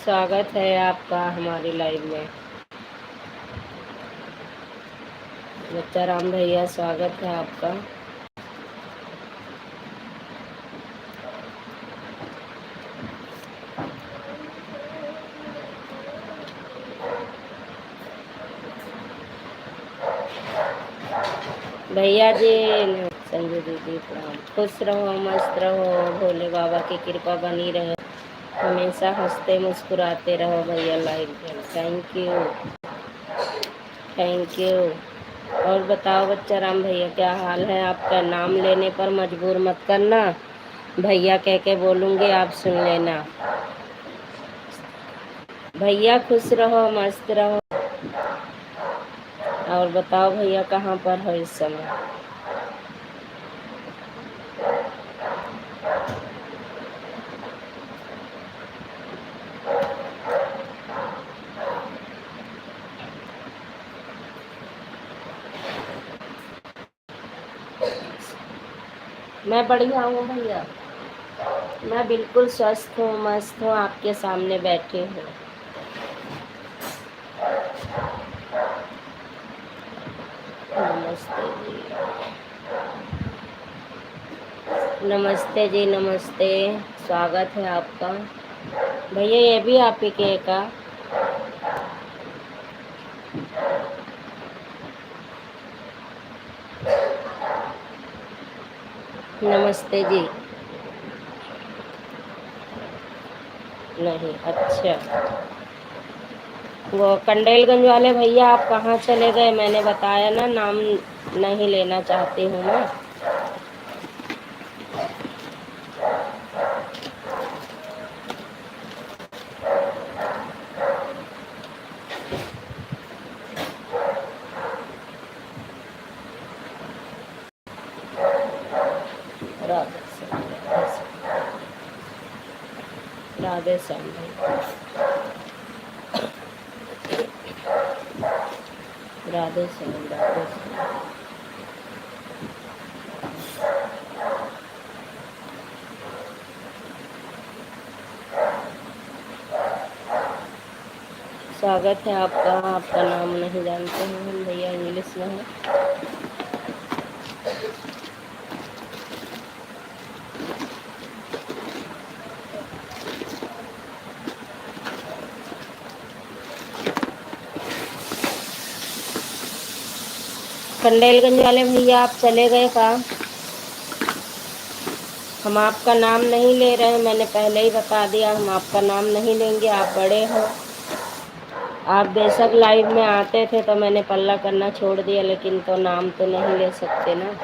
स्वागत है आपका हमारी लाइव में। बच्चा राम भैया, स्वागत है आपका। भैया जी, संजू दीदी प्रणाम। खुश रहो, मस्त रहो, भोले बाबा की कृपा बनी रहे, हमेशा हंसते मुस्कुराते रहो भैया लाइव में। Thank you, thank you. और बताओ बच्चा राम भैया, क्या हाल है आपका? नाम लेने पर मजबूर मत करना, भैया कह के बोलूँगी, आप सुन लेना। भैया खुश रहो, मस्त रहो। और बताओ भैया, कहाँ पर हो इस समय? मैं बढ़िया हूँ भैया, मैं बिल्कुल स्वस्थ हूँ, मस्त हूँ, आपके सामने बैठी हूँ। नमस्ते जी, नमस्ते जी, नमस्ते। स्वागत है आपका। भैया ये भी आप ही के का? नमस्ते जी। नहीं, अच्छा। वो कंडेलगंज वाले भैया, आप कहाँ चले गए? मैंने बताया ना, नाम नहीं लेना चाहती हूँ मैं। राधे श्याम, राधे श्याम भैया, राधे श्याम, राधे श्याम। स्वागत है आपका। आपका नाम नहीं जानते हैं हम भैया, इंग्लिश में है। कंडेलगंज वाले भैया, आप चले गए का? हम आपका नाम नहीं ले रहे हैं, मैंने पहले ही बता दिया, हम आपका नाम नहीं लेंगे। आप बड़े हो, आप बेशक लाइव में आते थे तो मैंने पल्ला करना छोड़ दिया, लेकिन तो नाम तो नहीं ले सकते ना।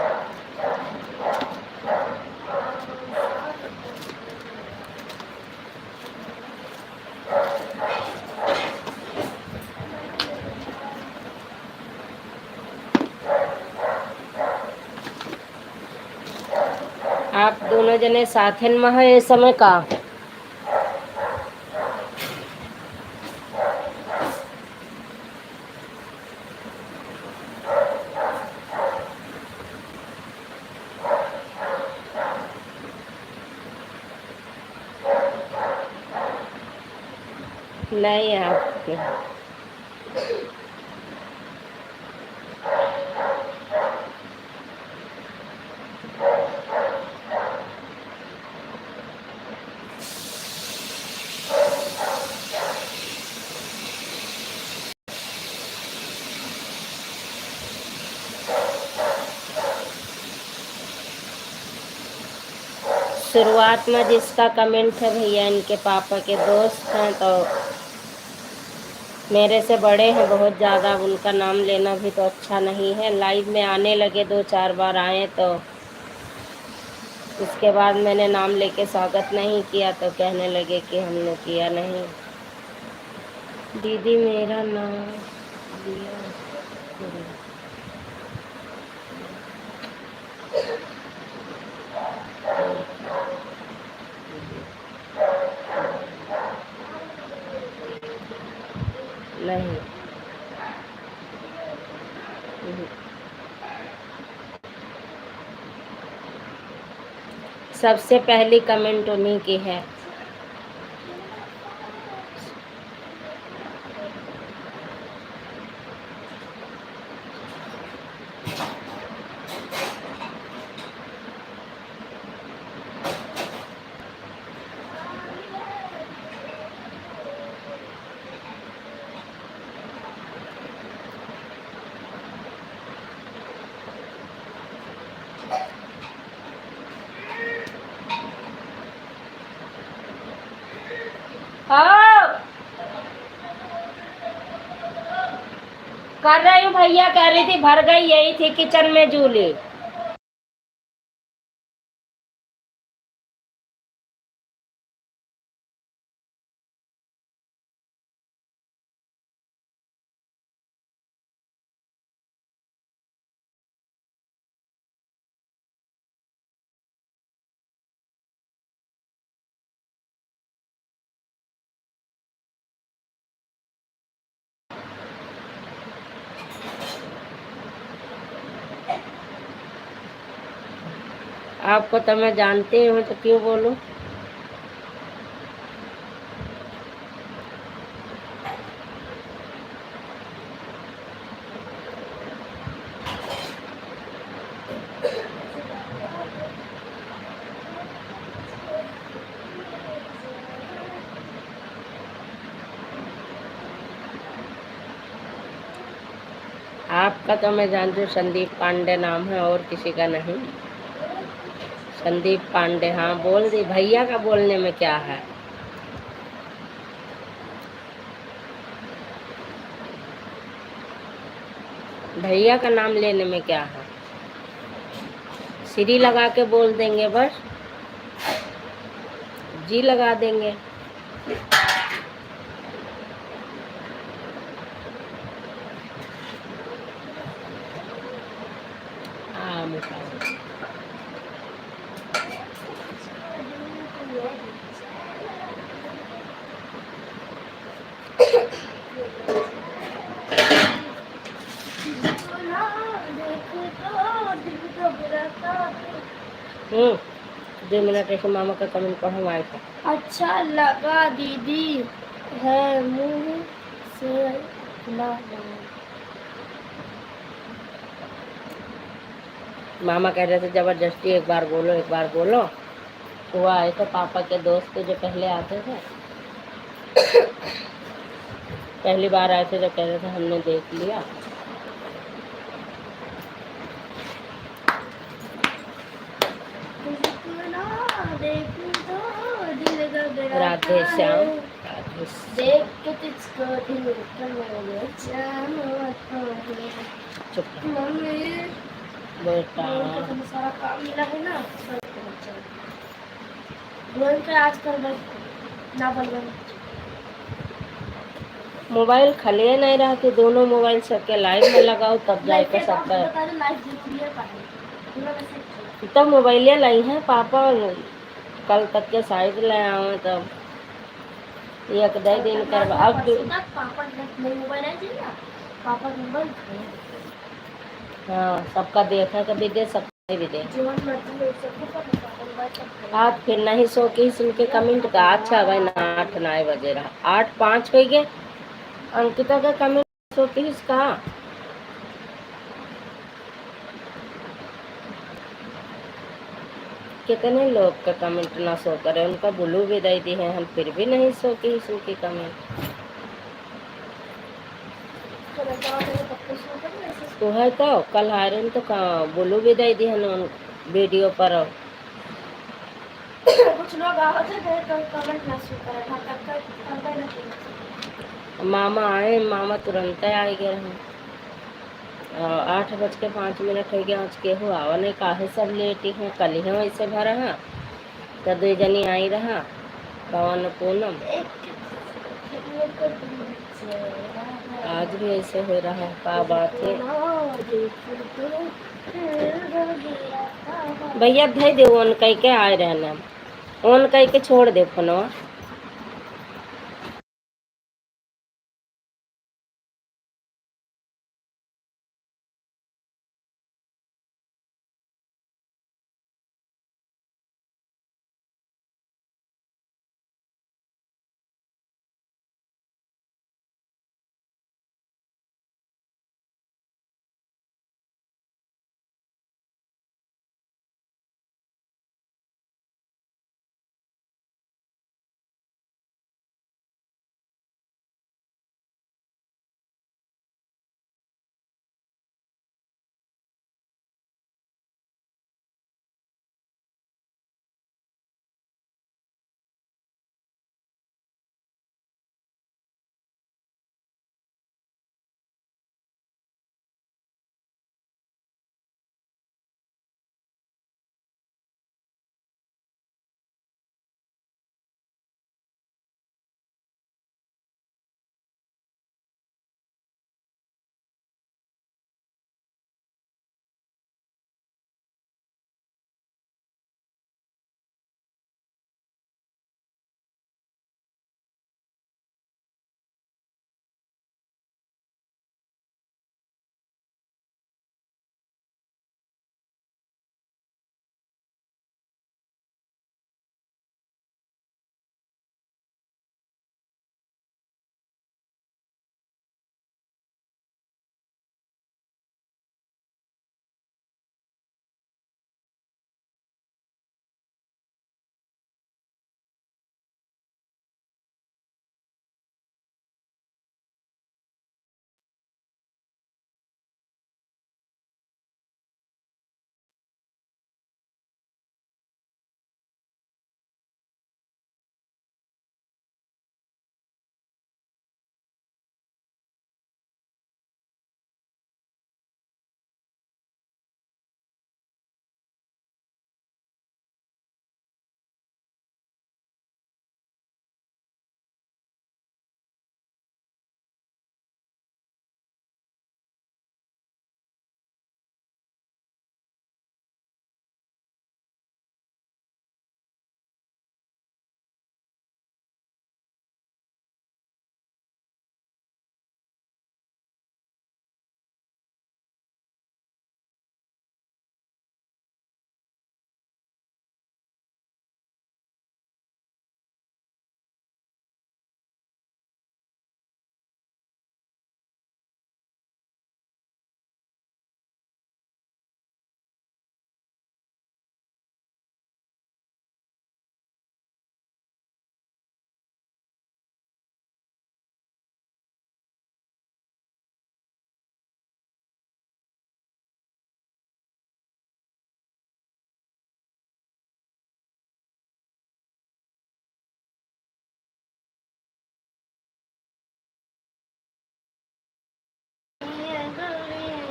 आप दोनों जने साथन में है इस समय का? नहीं, आप शुरुआत में जिसका कमेंट है भैया, इनके पापा के दोस्त हैं, तो मेरे से बड़े हैं बहुत ज़्यादा, उनका नाम लेना भी तो अच्छा नहीं है। लाइव में आने लगे, 2-4 बार आए, तो उसके बाद मैंने नाम लेके स्वागत नहीं किया, तो कहने लगे कि हमने किया नहीं। दीदी मेरा नाम लिया नहीं। सबसे पहली कमेंट उन्हीं की है। कर रही हूँ भैया, कह रही थी भर गई, यही थी किचन में जूली। आपको तो मैं जानती हूँ, तो क्यों बोलूँ। आपका तो मैं जानती हूँ, संदीप पांडे नाम है, और किसी का नहीं। संदीप पांडे, हाँ बोल दी, भैया का बोलने में क्या है। भैया का नाम लेने में क्या है। श्री लगा के बोल देंगे, बस जी लगा देंगे। हम्म, 2 मिनट ऐसे मामा का कमेंट पढ़ो वाइफ। अच्छा लगा दीदी है मुंह से ना। मामा कह रहे थे जबरदस्ती एक बार बोलो, एक बार बोलो। तो वो आए थे पापा के दोस्त जो पहले आते थे, पहली बार आए थे, जो कह रहे थे हमने देख लिया। राधे श्याम, देख के तुझको दिल चुप मम्मी बेटा, सारा काम मिला है ना, आजकल ना बन मोबाइल खले नहीं रहा कि दोनों मोबाइल सबके लाइव में लगाओ, तब जाके सबका। तब मोबाइल लाई हैं पापा, कल तक के साइड ले आवे, तब एक दे दिन कर अब हाँ सबका देखा, कभी दे सकते भी दे। आज फिर नहीं सो के सुन के कमेंट का। अच्छा भाई ना 8-9 बजे रहा, 8-5 हो गए। अंकिता का कमेंट सोती इसका कितने लोग का कमेंट ना सो करे, उनका ब्लू भी दे दी है, हम फिर भी नहीं सो के इसकी कमेंट। तो है तो कल आयरन तो ब्लू भी दे दी है ना वीडियो पर। कुछ लोग कमेंट ना सो करे, मामा आए, मामा तुरंत आ गए हैं। 8:05 हो गया, आज के हो आवा नहीं, काहे सब लेट ही हैं, कल ही वैसे भरा है, तो 2 जनी आई रहा, पवन पूनम, आज भी ऐसे हो रहा है, क्या बात है। भैया धै दे ओन कह के आए रहना, ओन कह के छोड़ दे फोनवा।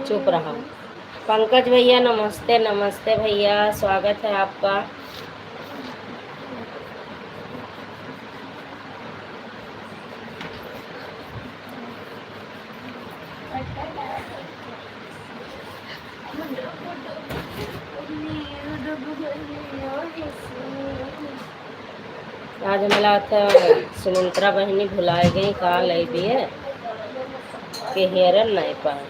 चुप रहा। पंकज भैया नमस्ते, नमस्ते भैया, स्वागत है आपका। आज मला था सुमित्रा बहनी भुलाए गई कहा लई भी है कि हेरन नहीं पाए।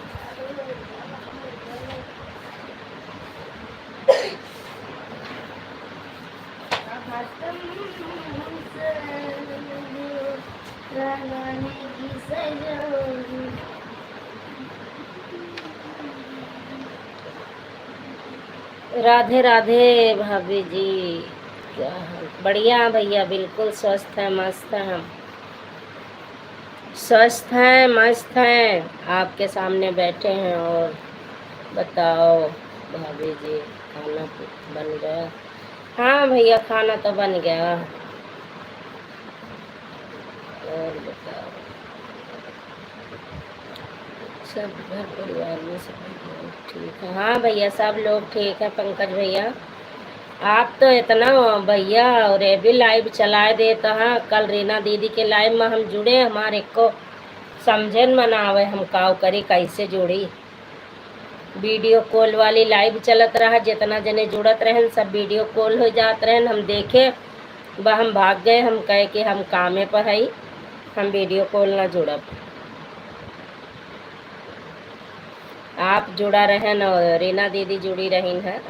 राधे राधे भाभी जी, क्या हाल? बढ़िया भैया, बिल्कुल स्वस्थ है, मस्त है, हम स्वस्थ हैं, मस्त हैं, आपके सामने बैठे हैं। और बताओ भाभी जी, खाना बन गया? हाँ भैया, खाना तो बन गया। और बताओ, सब घर परिवार में सब लोग ठीक है? हाँ भैया, सब लोग ठीक है। पंकज भैया, आप तो इतना भैया और ये भी लाइव चलाए देता है। कल रीना दीदी के लाइव में हम जुड़े, हमारे को समझन मनावे हम काव करी कैसे जुड़ी। वीडियो कॉल वाली लाइव चलत रहा, जितना जने जुड़त रहन सब वीडियो कॉल हो जात रहन। हम देखे वह हम भाग गए, हम कहे कि हम कामे पर हई, हम वीडियो कॉल ना जुड़ब। आप जुड़ा रहन और रीना दीदी जुड़ी रहीन है।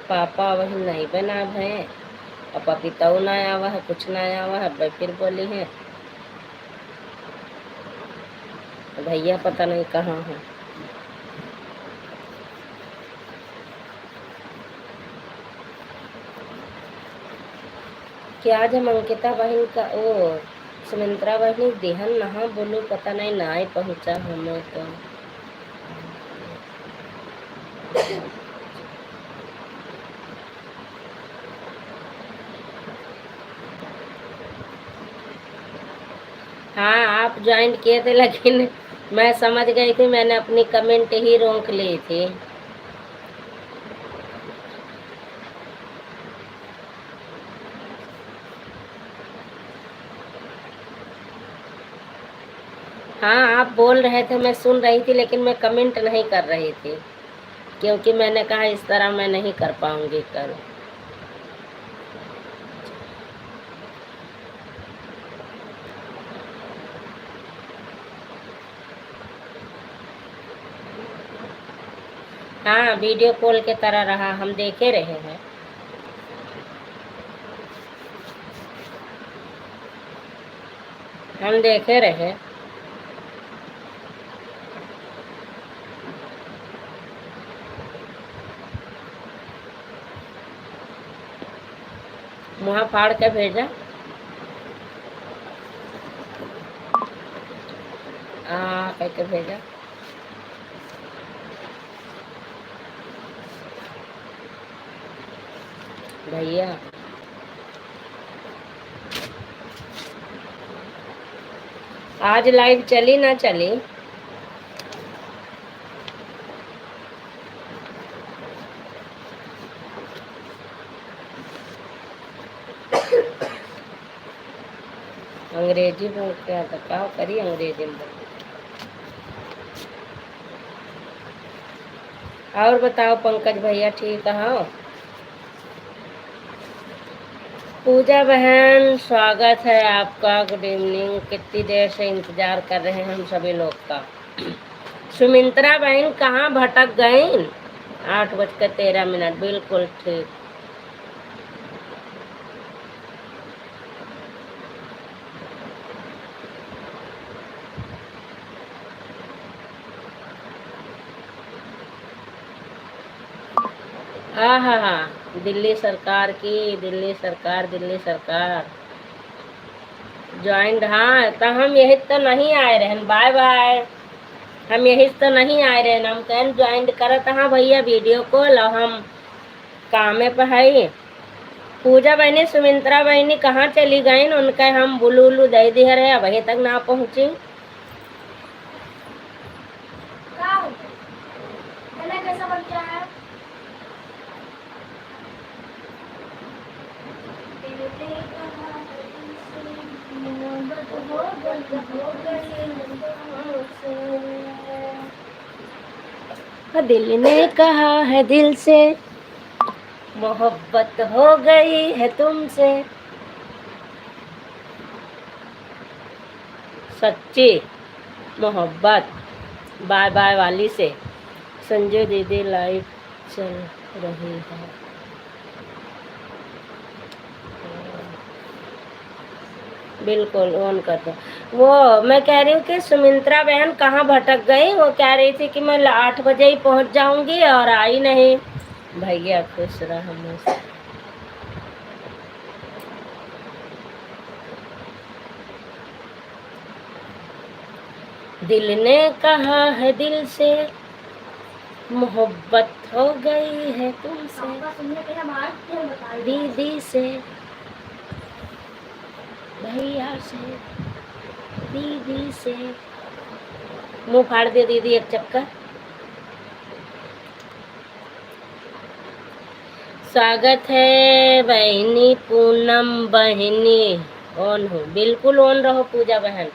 पापा वही नहीं बना है, और पपीताऊ ना आवा है, कुछ ना आवा है। भाई फिर बोली है भैया पता नहीं कहाँ है। क्या आज हम अंकिता बहन का ओ सुमित्रा बहनी देहन नहा बोलो, पता नहीं ना ही पहुँचा हमें तो। हाँ आप ज्वाइन किए थे, लेकिन मैं समझ गई थी, मैंने अपनी कमेंट ही रोक ली थी। हाँ आप बोल रहे थे, मैं सुन रही थी, लेकिन मैं कमेंट नहीं कर रही थी, क्योंकि मैंने कहा इस तरह मैं नहीं कर पाऊंगी कल। हाँ वीडियो कॉल के तरह रहा, हम देखे रहे हैं। हम देखे रहे। मुँह फाड़ के भेजा। कह के भेजा। भैया आज लाइव चली ना चली? अंग्रेजी बोल के आता, क्या करी अंग्रेजी में। और बताओ पंकज भैया, ठीक है? पूजा बहन स्वागत है आपका, गुड इवनिंग। कितनी देर से इंतजार कर रहे हैं हम सभी लोग का। सुमित्रा बहन कहाँ भटक गई? 8:13, बिल्कुल ठीक। हाँ हाँ हाँ, दिल्ली सरकार की, दिल्ली सरकार, दिल्ली सरकार ज्वाइंट। हाँ तो हम यही तो नहीं आए रहे, बाय बाय। हम यही तो नहीं आए रहे, हम कहें ज्वाइंट करत। हाँ भैया वीडियो कॉल, हम कामे पे है। पूजा बहनी सुमित्रा बहनी कहाँ चली गई? उनका हम बुलू उलू दे दिया रहे, अब अभी तक ना पहुँची। कैसा बन गया है? दिल ने कहा है दिल से, मोहब्बत हो गई है तुमसे। सच्ची मोहब्बत बाय बाय वाली से। संजय दीदी लाइव चल रही है। बिल्कुल ऑन कर दो। वो मैं कह रही हूँ कि सुमित्रा बहन कहाँ भटक गई? वो कह रही थी कि मैं 8 बजे ही पहुँच जाऊंगी और आई नहीं। भैया खुश रहा हमेशा। दिल ने कहा है दिल से, मोहब्बत हो गई है तुमसे। दीदी से, भैया से, दीदी से। मुंह फाड़ दे दीदी एक चक्कर। स्वागत है बहनी पूनम बहनी। ऑन हो, बिल्कुल ऑन रहो पूजा बहन।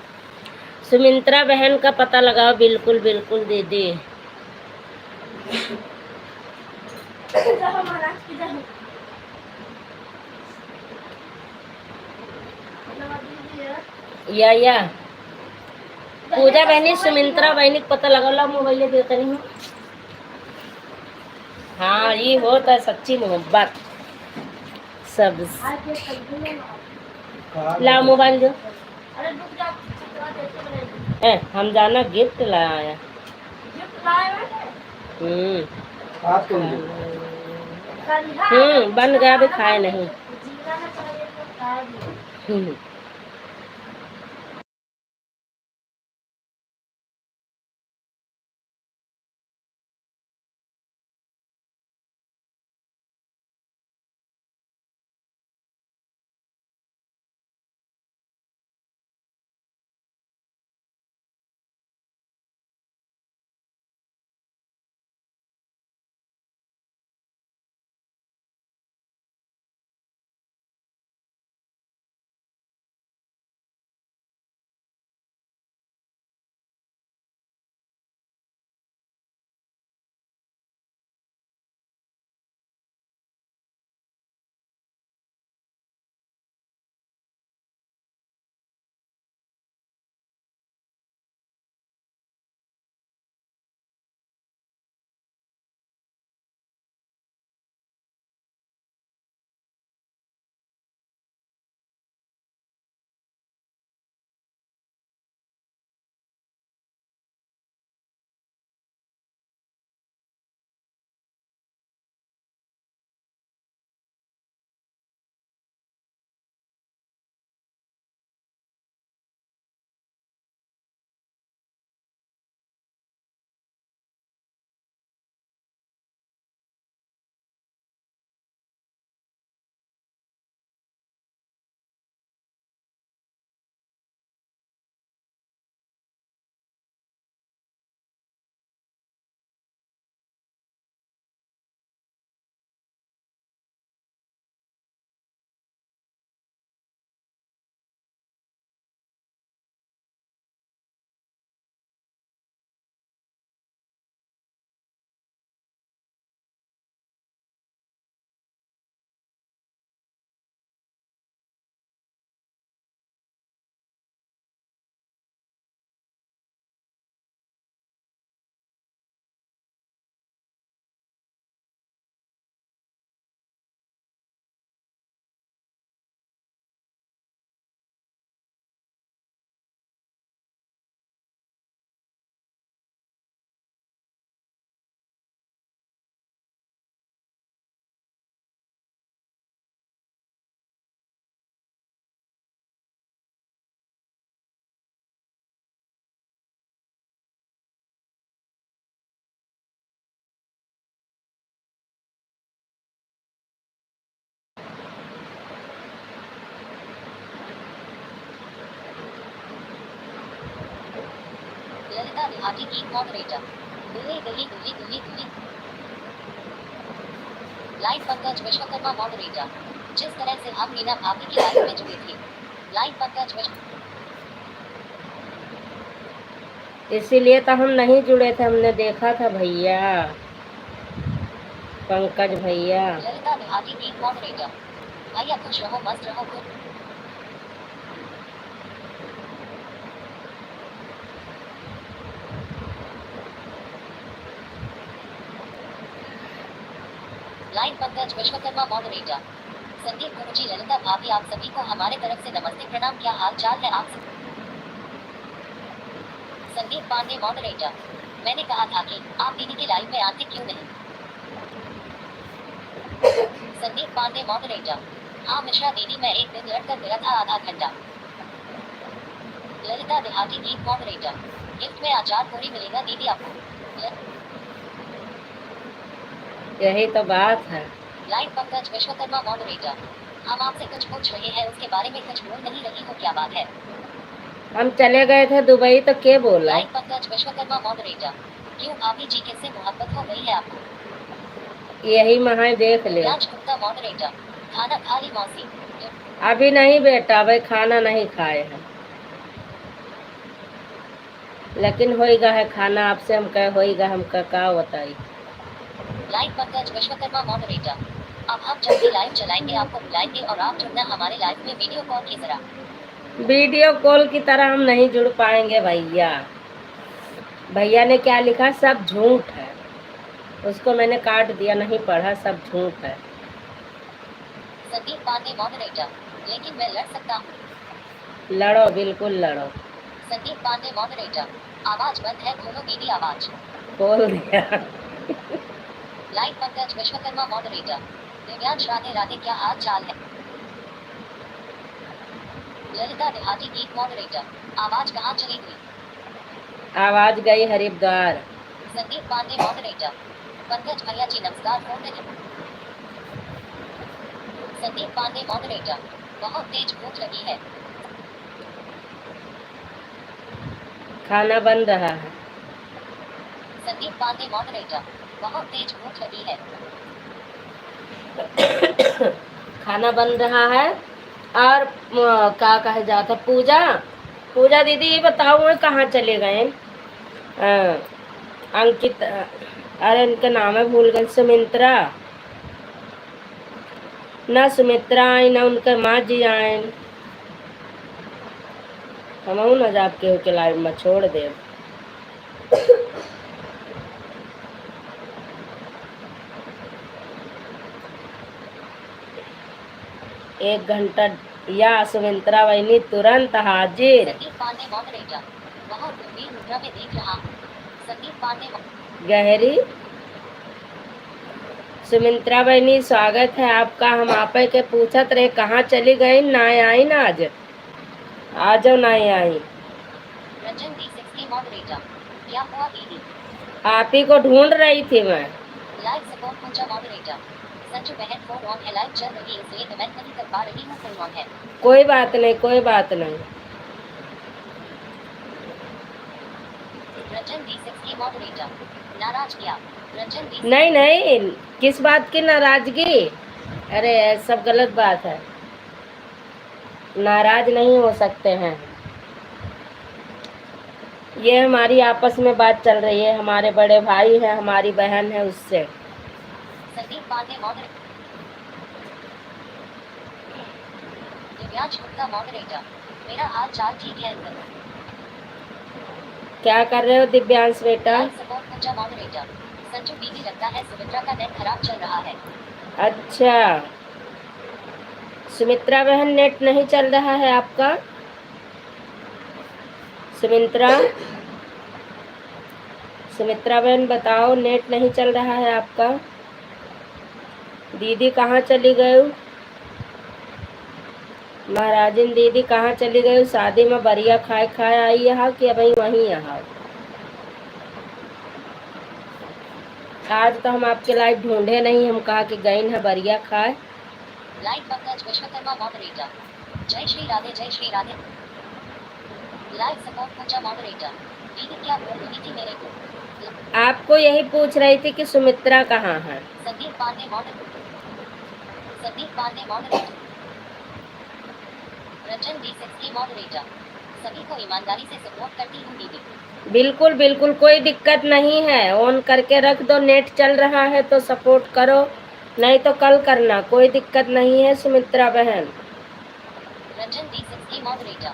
सुमित्रा बहन का पता लगाओ। बिल्कुल बिल्कुल दीदी। या पूजा बहनी सुमित्रा बहनी का पता लगा लो। मोबाइल देता नहीं हूँ। हाँ ये होता है सच्ची मोहब्बत। सब ला मोबाइल दो। हम जाना गिफ्ट लाया। बन गया, अभी खाए नहीं। दिहाती गीत मॉडरेटर। गुल्ली गुल्ली गुल्ली गुल्ली गुल्ली। Live Pankaj Vishwakarma moderator. जिस तरह से हम मीना भाभी की लाइव में जुड़े थे, लाइव पंकज इसीलिए तो हम नहीं जुड़े थे, हमने देखा था भैया, पंकज भैया। ललिता दिहाती गीत मॉडरेटर। भैया खुश रहो मस्त रहो खुश। Live Pankaj Vishwakarma moderator. संदीप गुरुजी ललिता भाभी आप सभी को हमारे तरफ से नमस्ते प्रणाम। क्या हाल चाल है आप सब? संदीप पांडे मॉडरेटर। मैंने कहा था कि आप दीदी के लाइव में आते क्यों नहीं? संदीप पांडे मॉडरेटर। हाँ मिश्रा दीदी मैं एक दिन लड़कर गया था आधा घंटा। ललिता देहाती गीत मॉडरेटर। गिफ्ट में अचार पूरी मिलेगा दीदी आपको। यही तो बात है। Live Pankaj Vishwakarma moderator. हम आपसे कुछ पूछ रहे हैं उसके बारे में कुछ बोल नहीं रही हो, क्या बात है? हम चले गए थे दुबई तो क्या बोला? Live Pankaj Vishwakarma moderator. क्यों भाभी जी किससे मोहब्बत हो गई है आपको? यही महा देख ले। गुप्ता मॉडरेटर। खाना खा ली मौसी? अभी नहीं बेटा, भाई खाना नहीं खाए हैं, लेकिन होएगा है खाना, आपसे हम कह होएगा, हम का बताई। Live Pankaj Vishwakarma moderator. अब हम जब भी लाइव चलाएंगे आपको बुलाएंगे और आप जुड़ना हमारे लाइव में वीडियो कॉल की तरह। वीडियो कॉल की तरह हम नहीं जुड़ पाएंगे भैया। भैया ने क्या लिखा, सब झूठ है, उसको मैंने काट दिया, नहीं पढ़ा, सब झूठ है। संदीप पांडे मॉडरेटर। लेकिन मैं लड़ सकता हूँ। लड़ो, बिल्कुल लड़ो। संदीप पांडे मॉडरेटर। आवाज बंद है, खोलो दीदी आवाज। बोल दिया। Live Pankaj Vishwakarma moderator. दिव्यांश राधे राधे क्या हाल चाल है? ललिता देहाती गीत मॉडरेटर। आवाज कहाँ चली गई? आवाज गई हरिद्वार। संदीप पांडे मॉडरेटर। पंकज भैया जी नमस्कार फोन नहीं। संदीप पांडे मॉडरेटर। बहुत तेज भूख लगी है। खाना बन रहा है। संदीप पांडे मॉडरेटर। बहुत तेज भूख लगी है। खाना बन रहा है। और क्या कहा जाता, पूजा पूजा दीदी ये बताओ वो कहाँ चले गए? अंकित, अरे इनका नाम है भूल गए, सुमित्रा ना, सुमित्रा आई ना उनका माँ जी आए। हम न जाब के लाइव में छोड़ दे। एक घंटा या सुमित्रा बहनी तुरंत हाजिर। संदीप पांडे मॉडरेटर। बहुत गंभीर मुद्रा में देख रहा हूँ। संदीप पांडे गहरी। सुमित्रा बहनी स्वागत है आपका। हम आप के पूछत रहे कहाँ चली गई, ना आई ना आज, आ जाओ ना आई। Ranjan D60 moderator. क्या हुआ दीदी? आप ही को ढूंढ रही थी मैं। लाइव सपोर्ट पूजा मॉडरेटर। संजू बहन फोन ऑन है, लाइव चल रही है इसलिए कमेंट नहीं कर पा रही हूँ, फोन ऑन है। कोई बात नहीं, कोई बात नहीं। Ranjan D60 moderator. नाराज क्या? रंजन D60 नहीं नहीं, किस बात की नाराजगी? अरे सब गलत बात है, नाराज नहीं हो सकते हैं। ये हमारी आपस में बात चल रही है, हमारे बड़े भाई है, हमारी बहन है, उससे। संदीप पांडे मॉडरेटर। दिव्यांश गुप्ता मॉडरेटर। मेरा हाल चाल ठीक है अंकल। क्या कर रहे हो दिव्यांश बेटा? लाइव सपोर्ट पूजा मॉडरेटर। संजू दीदी लगता है सुमित्रा का नेट खराब चल रहा है। अच्छा, सुमित्रा बहन नेट नहीं चल रहा है आपका? सुमित्रा बहन बताओ, नेट नहीं चल रहा है आपका? दीदी कहाँ चली गई? महाराजिन दीदी कहाँ चली गई? शादी में बढ़िया खाए खाए आई यहाँ कि अभी वहीं यहाँ? आज तो हम आपके लाइव ढूंढे नहीं, हम कहा कि गई है बढ़िया खाए। Live Pankaj Vishwakarma moderator. जय श्री राधे जय श्री राधे। लाइव सपोर्ट पूजा मॉडरेटर। दीदी क्या बोल रही थी मेरे को? आपको यही पूछ रही थी कि सुमित्रा कहाँ है। Sandeep Pandey model, Sandeep Pandey moderator, Ranjan B60 moderator. सभी को ईमानदारी से सपोर्ट करती हूँ दीदी। बिल्कुल बिल्कुल, कोई दिक्कत नहीं है, ऑन करके रख दो, नेट चल रहा है तो सपोर्ट करो, नहीं तो कल करना, कोई दिक्कत नहीं है सुमित्रा बहन। रंजन B60 मॉडरेटर,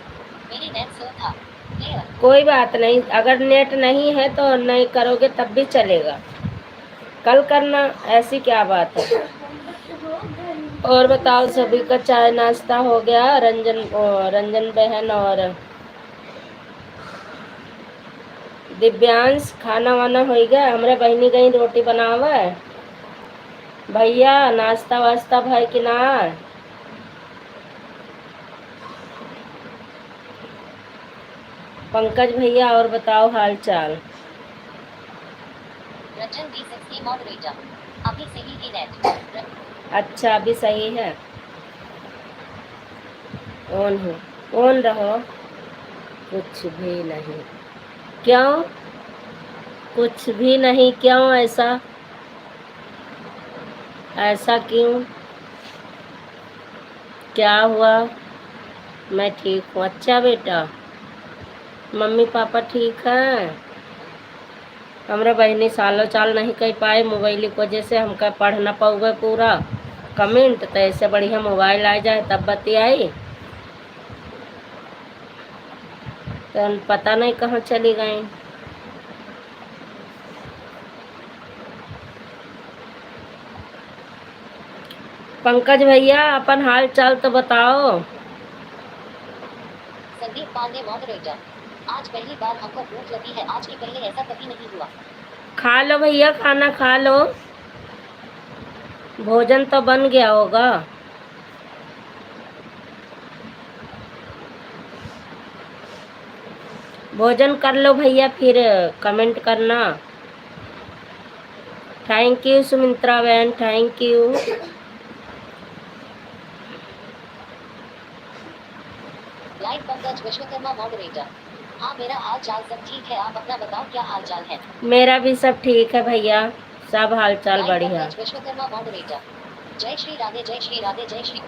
मेरी नेट स्लो था। क्लियर। कोई बात नहीं, अगर नेट नहीं है तो नहीं करोगे तब भी चलेगा, कल करना, ऐसी क्या बात है। और बताओ, सभी का चाय नाश्ता हो गया? रंजन बहन और दिव्यांश खाना वाना हो गया? हमरे बहनी गई रोटी बनावे, भैया नाश्ता वास्ता भाई कि ना? पंकज भैया और बताओ हाल चाल। रंजन B60 मॉडरेटर, अभी सही की नेट। अच्छा अभी सही है, ऑन हो, ऑन रहो। कुछ भी नहीं, क्यों? कुछ भी नहीं क्यों? ऐसा ऐसा क्यों? क्या हुआ? मैं ठीक हूँ। अच्छा बेटा, मम्मी पापा ठीक हैं? हमरा बहनी सालों चाल नहीं कह पाए मोबाइल की वजह से, हमका पढ़ न पाऊगे पूरा कमेंट, तो ऐसे बढ़िया मोबाइल आ जाए तब बतियाई, तो पता नहीं कहाँ चली गई। पंकज भैया अपन हाल चाल तो बताओ। संदीप पांडे मॉडरेटर, आज पहली बार हमको भूख लगी है, आज के पहले ऐसा कभी नहीं हुआ। खा लो भैया, खाना खा लो, भोजन तो बन गया होगा। भोजन कर लो भैया, फिर कमेंट करना। थैंक यू सुमित्रा बहन, thank you. Live Pankaj Vishwakarma moderator, हाँ मेरा हाल चाल सब ठीक है, आप अपना बताओ क्या हाल चाल है? मेरा भी सब ठीक है भैया, सब हाल चाल लाइव बढ़िया। पंकज विश्वकर्मा मॉडरेटर, जय श्री राधे जय श्री राधे जय श्री।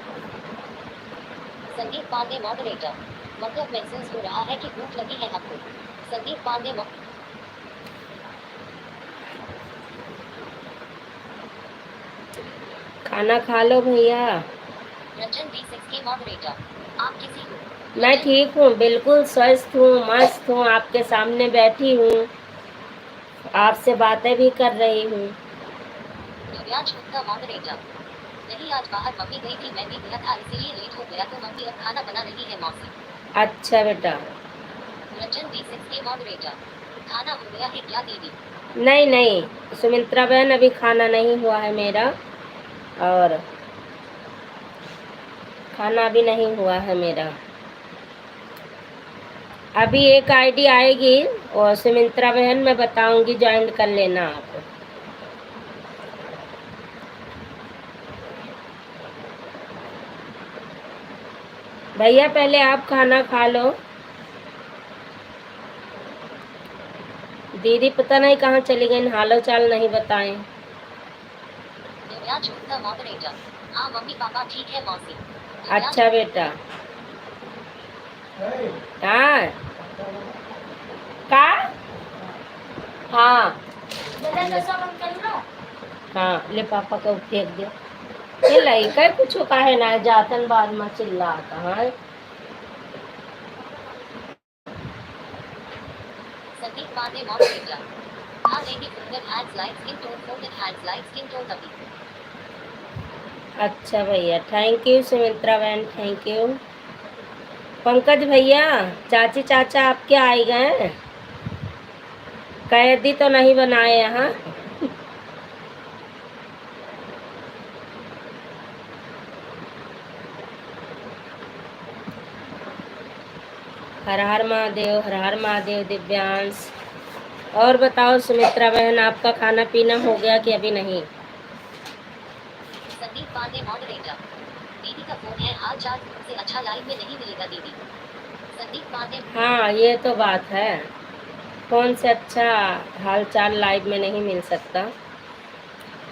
संदीप पांडे मॉडरेटर, मतलब महसूस हो रहा है कि भूख लगी है हमको। संदीप पांडे खाना खा लो भैया। रंजन B60 मॉडरेटर, आप किसी मैं ठीक हूँ, बिल्कुल स्वस्थ हूँ, मस्त हूँ, आपके सामने बैठी हूँ, आपसे बातें भी कर रही हूँ। दिव्यांश गुप्ता मॉडरेटर, नहीं आज बाहर मम्मी गई थी, मैं भी गया था इसीलिए लेट हो गया, तो मम्मी अब खाना बना रही है मौसी। अच्छा बेटा। रंजन B60 मॉडरेटर, खाना हो गया है क्या दीदी? नहीं नहीं सुमित्रा बहन, अभी खाना नहीं हुआ है मेरा, और खाना अभी नहीं हुआ है मेरा। अभी एक आईडी आएगी और सुमित्रा बहन मैं बताऊंगी, ज्वाइन कर लेना आप। भैया पहले आप खाना खा लो। दीदी पता नहीं कहाँ चली गई, हालो चाल नहीं बताएं। दिव्यांश गुप्ता मॉडरेटर, हाँ मम्मी पापा ठीक है मौसी। अच्छा बेटा। हाँ का हाँ हाँ, ले पापा को फेंक दे। ये लइका कुछ काहे ना जातन बाद में चिल्लाता है। संदीप पांडे मॉडरेटर, हाँ lady finger hands like skin tone folded hands like skin tone तभी। अच्छा भैया, थैंक यू सुमित्रा बहन, थैंक यू। पंकज भैया, चाची चाचा आपके आए गए, कैदी तो नहीं बनाए यहाँ। हर हर महादेव, हर हर महादेव। दिव्यांश और बताओ सुमित्रा बहन, आपका खाना पीना हो गया कि अभी नहीं? संदीप पांडे मॉडरेटर, दीदी का फोन है, हाल चाल से अच्छा लाइव में नहीं मिलेगा दीदी। संदीप पांडे, हाँ ये तो बात है, फोन से अच्छा हाल चाल लाइव में नहीं मिल सकता।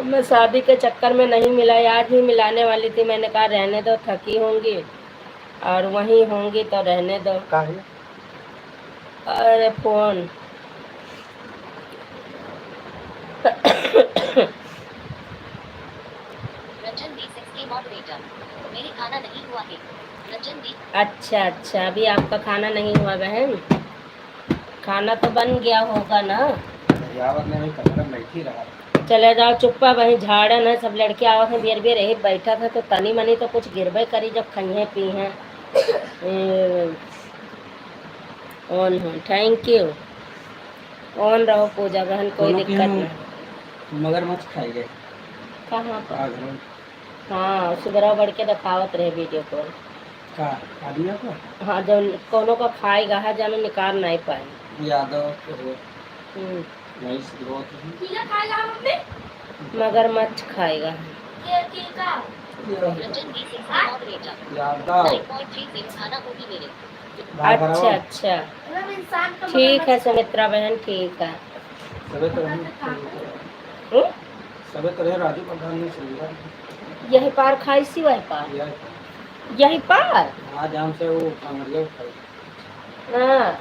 मैं शादी के चक्कर में नहीं मिला, आज भी मिलाने वाली थी, मैंने कहा रहने दो, थकी होंगी और वहीं होंगी तो रहने दो। काहे? अरे फोन रंजन दी 6 मॉडरेटर, मेरे खाना नहीं हुआ है। रंजन दी अच्छा अच्छा, अभी आपका खाना नहीं हुआ बहन? खाना तो बन गया होगा ना? यावत ने भी कमरा में बैठी रहा। चले जाओ, चुप्पा वहीं झाड़न है, सब लड़के आवत हैं, बियर बियर यही बैठा था तो तनी मनी तो कुछ गिरबे करी जब खइहे पी हैं। ऑन हो, थैंक यू। ऑन रहो पूजा बहन, कोई दोनों के दिक्कत हम नहीं। मगरमच्छ खाई गए। कहाँ पर? घर में हाँ, सुबह बढ़ के दिखावत रहे वीडियो कॉल। का आदमी को हाँ, जो कोनो का खाएगा है जानो निकाल नहीं पाए। यादव के हो हम्म, नहीं बहुत मगरमच्छ खाएगा। रंजन दी 6 मॉडरेटर, यादव 9.30 खाना होगी मेरे। अच्छा अच्छा, ठीक है सुमित्रा बहन, ठीक है। सबे तो हम्म? सबे तो राजू प्रधान ने सुविधा यही पार खाई सी वही पार, यही पार। आज हमसे वो कांवरिया खाई। हाँ,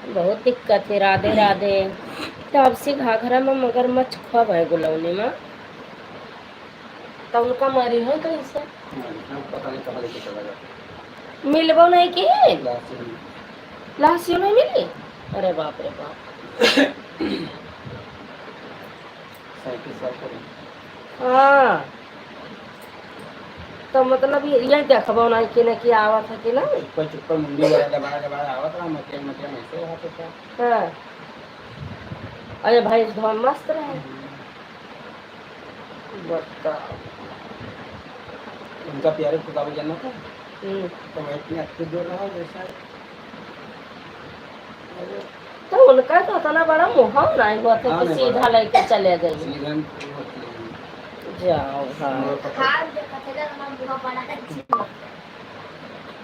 बहुत दिक्कत है। राधे राधे। तब से घाघरा में मगरमच्छ खब है गुलौनी में, तो उनका मरी है कैसे? पता नहीं कहाँ लेके चला गया। मिलबो नहीं की लास्ट में लाशियों नहीं मिली? अरे बाप रे बाप। साइकिल साइकिल हाँ, तो मतलब ये देखबो नहीं कि आवत है कि नहीं। चुप्पा चुप्पा मुंडी वाला दबाया दबाया आवत रहा मटिया मटिया में से वहाँ पे था। हाँ, अरे भाई धोम मस्त रहे। बताओ। उनका प्यारे खुदा को जाना था हम्म, तो मैं इतनी अच्छी दूर रहा जैसा तो उनका तो इतना बड़ा मुहाव नहीं हुआ था हाँ, कि नहीं सीधा बड़ा। लेके चले गए। सीजन जाओ हाँ,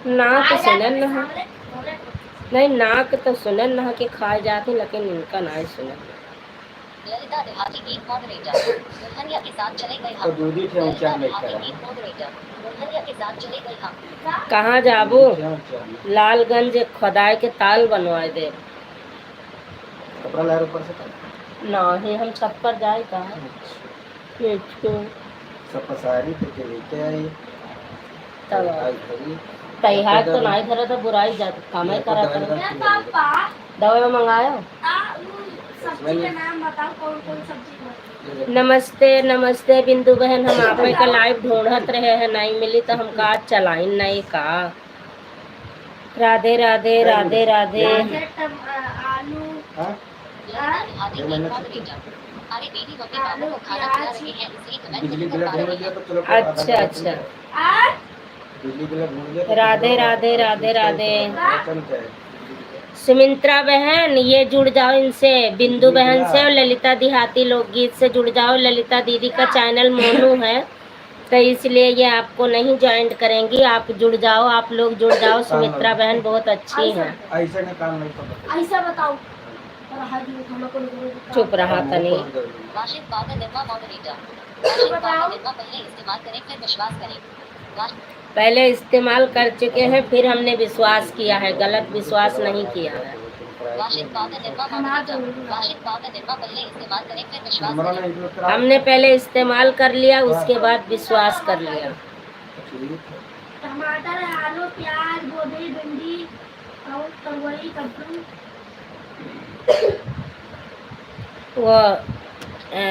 नाक सुनन न है। नहीं, नाक तो सुनन न है कि खाए जाते, लेकिन इनका नहीं सुनन। ललिता देहाती गीत मॉडरेटर, दुल्हनिया के साथ चले गए तो हम। दूधी थे ऊंचा ललिता नहीं देहाती करा गीत मॉडरेटर, दुल्हनिया के साथ चले गए हम। कहाँ जाबू? लालगंज खुदाई के ताल बनवाए दे। कपड़ा लाया ऊपर से नहीं, हम छत पर जाए कहाँ। सब पसारी फिर लेके आई तब आज घरी तैयार तो नहीं धरा था, बुराई जा काम ही करा कर। दवा मंगायो। नमस्ते नमस्ते बिंदु बहन, हम आप का लाइव ढूंढत रहे हैं, नहीं मिली तो हम कहा चलाई नहीं का। राधे राधे राधे राधे। हाँ ललिता देहाती गीत मॉडरेटर, अरे मेरी मम्मी बाबू को खाना खिला रही है इसलिए कमेंट बिजली नहीं बिल कर पा ढूंढ रही लिया है। तो चलो अच्छा अच्छा, बिजली बिल ढूंढ लिया तो राधे चलो, राधे राधे राधे। चलते हैं। सुमित्रा बहन ये जुड़ जाओ इनसे, बिंदु बहन से और ललिता देहाती लोकगीत से जुड़ जाओ। ललिता दीदी का चैनल मोनू है तो इसलिए ये आपको नहीं ज्वाइन करेंगी, आप जुड़ जाओ, आप लोग जुड़ जाओ। सुमित्रा बहन बहुत अच्छी हैं। ऐसे ने काम नहीं पता ऐसा बताओ। चुप रहा तनी। वाशिद बागा निर्मा मॉडरेटर, वाशिद बागा निर्मा पहले इस्तेमाल करें फिर विश्वास करें। पहले इस्तेमाल कर चुके हैं, फिर हमने विश्वास किया है, गलत विश्वास नहीं किया है। वाशिद बागा निर्मा मॉडरेटर, वाशिद बागा निर्मा पहले इस्तेमाल करें फिर विश्वास करें। हमने पहले इस्तेमाल कर लिया, उसके बाद विश्वास कर लिया। टमाटर, आलू, प्याज, गोभी, भिंडी और तवई, कद्दू। वो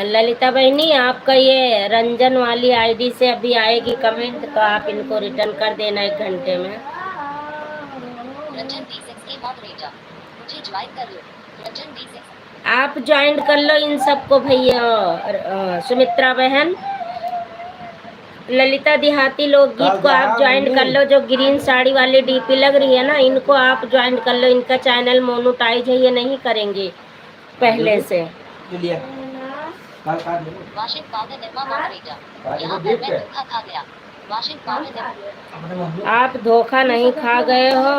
ललिता बहनी, आपका ये रंजन वाली आईडी से अभी आएगी कमेंट, तो आप इनको रिटर्न कर देना 1 घंटे में। रंजन D6 के मॉडरेटर, मुझे ज्वाइन कर लो। रंजन D6, आप ज्वाइन कर लो इन सबको भैया। सुमित्रा बहन, ललिता देहाती लोकगीत को आप ज्वाइन कर लो। जो ग्रीन साड़ी वाली डीपी लग रही है ना, इनको आप ज्वाइन कर लो। इनका चैनल मोनेटाइज है, ये नहीं करेंगे पहले से। वाशिद बागा निर्मा मॉडरेटर, यहाँ पर मैं धोखा खा गया। वाशिंग पाउडर निर्मा आप धोखा नहीं खा गए हो।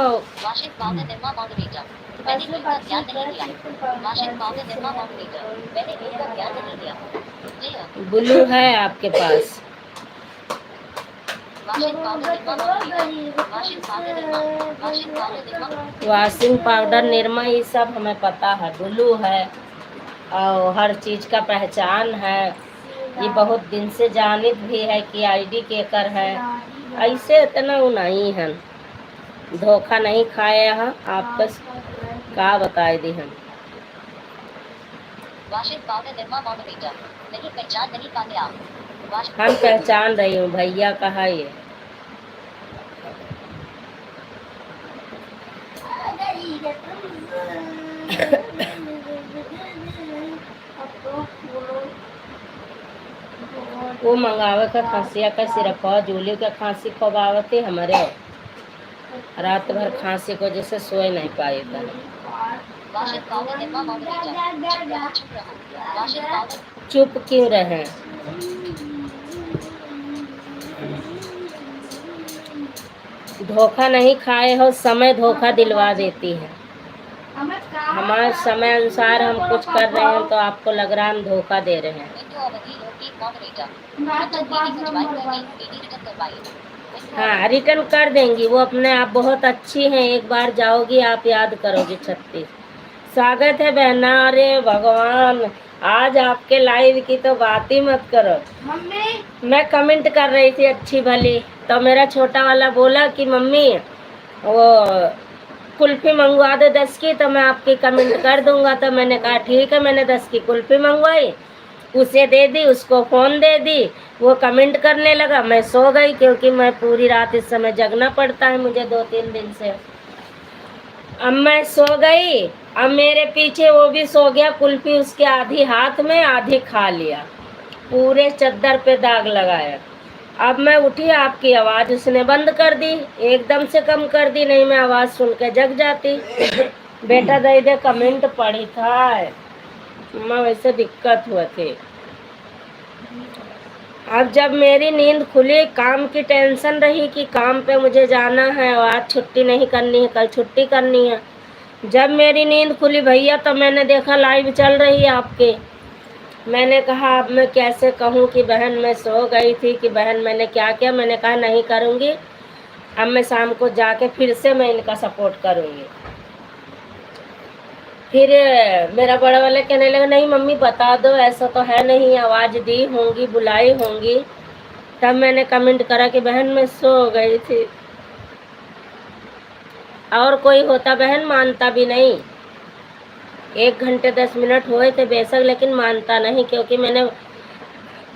वाशिंग पाउडर निर्मा मॉडरेटर मैंने नींद का ध्यान नहीं दिया वाशिंग पाउडर निर्मा मॉडरेटर मैंने नींद का ध्यान नहीं दिया प्लेयर ब्लू है आपके पास। Washing powder Nirma moderator washing powder Nirma washing powder Nirma washing powder Nirma ये सब हमें पता है, ब्लू है और हर चीज़ का पहचान है। ये बहुत दिन से जानित भी है कि आईडी केकर है। ऐसे इतना वो नहीं है, धोखा नहीं खाए हैं आपका का बताए दी हम। वाशिंग पाउडर निर्मा मॉडरेटर नहीं पहचान नहीं पाते आप हम पहचान रही हूँ भैया का है ये। वो मंगावे का खांसिया का सिरप हो, जूली का खांसी खवावते हमारे रात भर खांसी को जैसे सोए नहीं पाए था। वाशिंग पाउडर निर्मा मॉडरेटर चुप रहो वाशिंग पाउडर चुप क्यों रहे? धोखा नहीं खाए हो, समय धोखा दिलवा देती है। हमारे समय अनुसार हम कुछ कर रहे हैं तो आपको लग रहा है हम धोखा दे रहे हैं। विंडो अवधि लोकगीत मॉडरेटर रंजन दीदी कुछ बाइक करके दीदी रिटर्न करवाइए हाँ रिटर्न कर देंगी वो अपने आप, बहुत अच्छी हैं। एक बार जाओगी आप याद करोगी। 36 स्वागत है बहना। अरे भगवान, आज आपके लाइव की तो बात ही मत करो। मम्मी मैं कमेंट कर रही थी अच्छी भली, तो मेरा छोटा वाला बोला कि मम्मी वो कुल्फी मंगवा दो 10 की, तो मैं आपकी कमेंट कर दूंगा। तो मैंने कहा ठीक है, मैंने 10 की कुल्फी मंगवाई, उसे दे दी, उसको फ़ोन दे दी, वो कमेंट करने लगा। मैं सो गई क्योंकि मैं पूरी रात इस समय जगना पड़ता है मुझे 2-3 दिन से। अब मैं सो गई, अब मेरे पीछे वो भी सो गया। कुल्फी उसके आधी हाथ में आधी खा लिया, पूरे चद्दर पे दाग लगाया। अब मैं उठी, आपकी आवाज़ उसने बंद कर दी, एकदम से कम कर दी, नहीं मैं आवाज़ सुन के जग जाती। बेटा दे दे कमेंट पढ़ी था मैं, वैसे दिक्कत हुआ थी। अब जब मेरी नींद खुली, काम की टेंशन रही कि काम पे मुझे जाना है और आज छुट्टी नहीं करनी है, कल छुट्टी करनी है। जब मेरी नींद खुली भैया, तो मैंने देखा लाइव चल रही है आपके। मैंने कहा अब मैं कैसे कहूँ कि बहन मैं सो गई थी, कि बहन मैंने क्या किया। मैंने कहा नहीं करूँगी, अब मैं शाम को जाके फिर से मैं इनका सपोर्ट करूँगी। फिर मेरा बड़ा वाला कहने लगा नहीं मम्मी बता दो, ऐसा तो है नहीं, आवाज़ दी होंगी, बुलाई होंगी। तब मैंने कमेंट करा कि बहन मैं सो गई थी। और कोई होता बहन मानता भी नहीं। 1 घंटे 10 मिनट हुए थे बेशक, लेकिन मानता नहीं, क्योंकि मैंने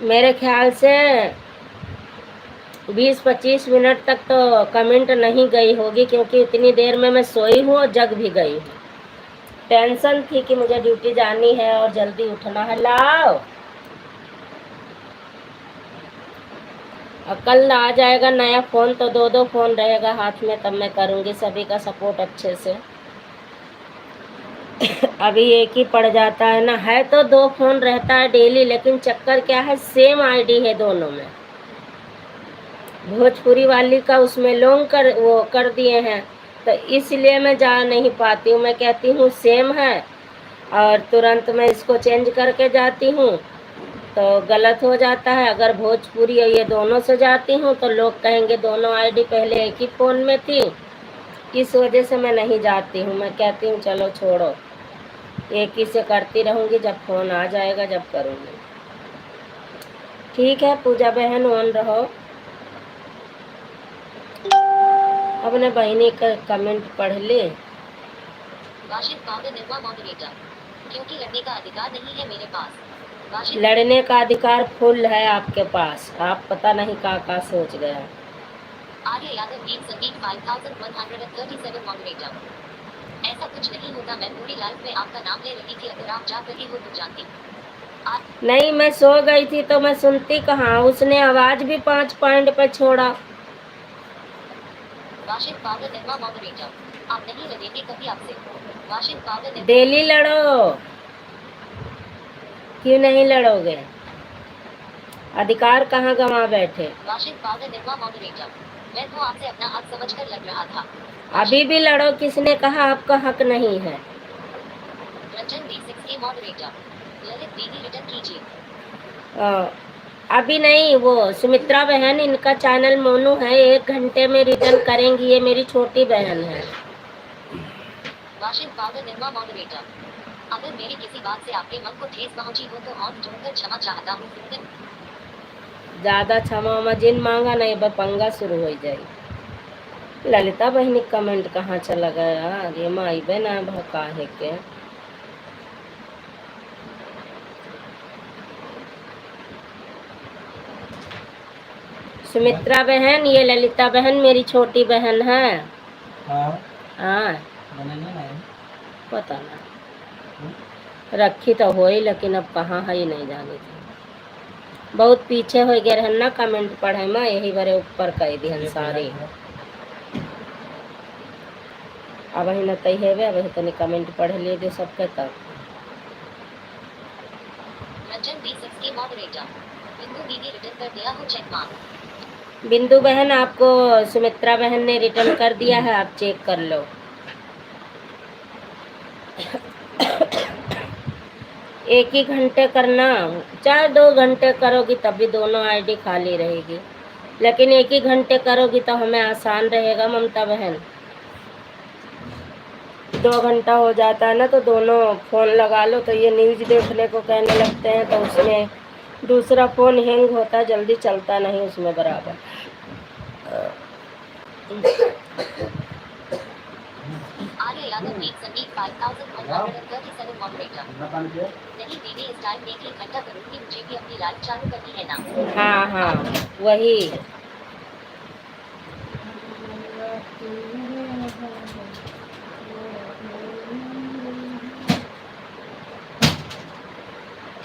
मेरे ख्याल से 20-25 मिनट तक तो कमेंट नहीं गई होगी, क्योंकि इतनी देर में मैं सोई हूँ और जग भी गई हूँ। टेंशन थी कि मुझे ड्यूटी जानी है और जल्दी उठना है। लाओ, और कल आ जाएगा नया फ़ोन, तो 2-2 फ़ोन रहेगा हाथ में, तब मैं करूँगी सभी का सपोर्ट अच्छे से। अभी एक ही पड़ जाता है ना, है तो 2 फ़ोन रहता है डेली, लेकिन चक्कर क्या है, सेम आईडी है दोनों में। भोजपुरी वाली का उसमें लॉन्ग कर वो कर दिए हैं, तो इसलिए मैं जा नहीं पाती हूँ। मैं कहती हूँ सेम है, और तुरंत मैं इसको चेंज करके जाती हूँ तो गलत हो जाता है। अगर भोजपुरी और ये दोनों से जाती हूँ तो लोग कहेंगे दोनों आईडी पहले एक ही फ़ोन में थी, इस वजह से मैं नहीं जाती हूँ। मैं कहती हूँ चलो छोड़ो, एक ही से करती रहूँगी, जब फ़ोन आ जाएगा जब करूँगी। ठीक है पूजा बहन, ऑन रहो। अपने बहनी का कमेंट पढ़ ले। वाशिंग पाउडर निर्मा मॉडरेटर क्योंकि लड़ने का अधिकार नहीं है मेरे पास वाशिंग लड़ने का अधिकार फुल है आपके पास, आप पता नहीं का सोच गया। आर्य यादव गीत संगीत 5137 मॉडरेटर ऐसा कुछ नहीं होता, मैं पूरी लाइफ में आपका नाम ले रही थी, अगर आप जाग रही हो तो जानती। नहीं मैं सो गई थी तो मैं सुनती कहाँ, उसने आवाज़ भी 5 पॉइंट पे छोड़ा। वाशिंग पाउडर निर्मा मॉडरेटर आप नहीं लड़ेंगे कभी आपसे वाशिंग पाउडर डेली लड़ो, क्यों नहीं लड़ोगे? अधिकार कहाँ गंवा बैठे। वाशिद पाउडर निर्मा मॉडरेटर। मैं तो आपसे अपना हक समझकर लग रहा था। अभी भी लड़ो, किसने कहा आपका हक नहीं है। Ranjan D6 moderator. ललित दीदी रिटर्न कीजिए। अभी नहीं, वो सुमित्रा बहन, इनका चैनल मोनू है, 1 घंटे में रिटर्न करेंगी। ये मेरी छोटी बहन है। वाशिद पाउडर निर्मा मॉडरेटर। अगर मेरी किसी बात से आपके मन को ठेस पहुंची हो तो और जोड़कर क्षमा चाहता हूँ। ज्यादा क्षमा उमा जिन मांगा नहीं, बस पंगा शुरू हो जाए। ललिता बहनी कमेंट कहाँ चला गया। ये माई बहना भका है के। सुमित्रा बहन, ये ललिता बहन मेरी छोटी बहन है। हाँ हाँ बनाइए ना। पता ना, रखी तो हो ही, लेकिन अब कहाँ है ये नहीं जाने थी। बहुत पीछे हो गए रहन ना कमेंट पढ़े में, यही बारे ऊपर कह दिहन सारे। अब ही न तय है, अब तनी कमेंट पढ़ लिए जो सबके तब। Ranjan D6 moderator. बिंदु दीदी रिटर्न कर दिया हो, चेक मार्क। बिंदु बहन, आपको सुमित्रा बहन ने रिटर्न कर दिया है, आप चेक कर लो। एक ही घंटे करना, चाहे 2 घंटे करोगी तब भी दोनों आईडी खाली रहेगी, लेकिन एक ही घंटे करोगी तो हमें आसान रहेगा ममता बहन। 2 घंटा हो जाता है ना तो दोनों फोन लगा लो, तो ये न्यूज देखने को कहने लगते हैं, तो उसमें दूसरा फोन हैंग होता है, जल्दी चलता नहीं उसमें बराबर। आर्य यादव मीट संगीत 5137 मॉडरेटर। नहीं दीदी, इस टाइम एक ही घंटा करूंगी, मुझे भी अपनी लाइफ चालू करनी है ना। हाँ हाँ वही।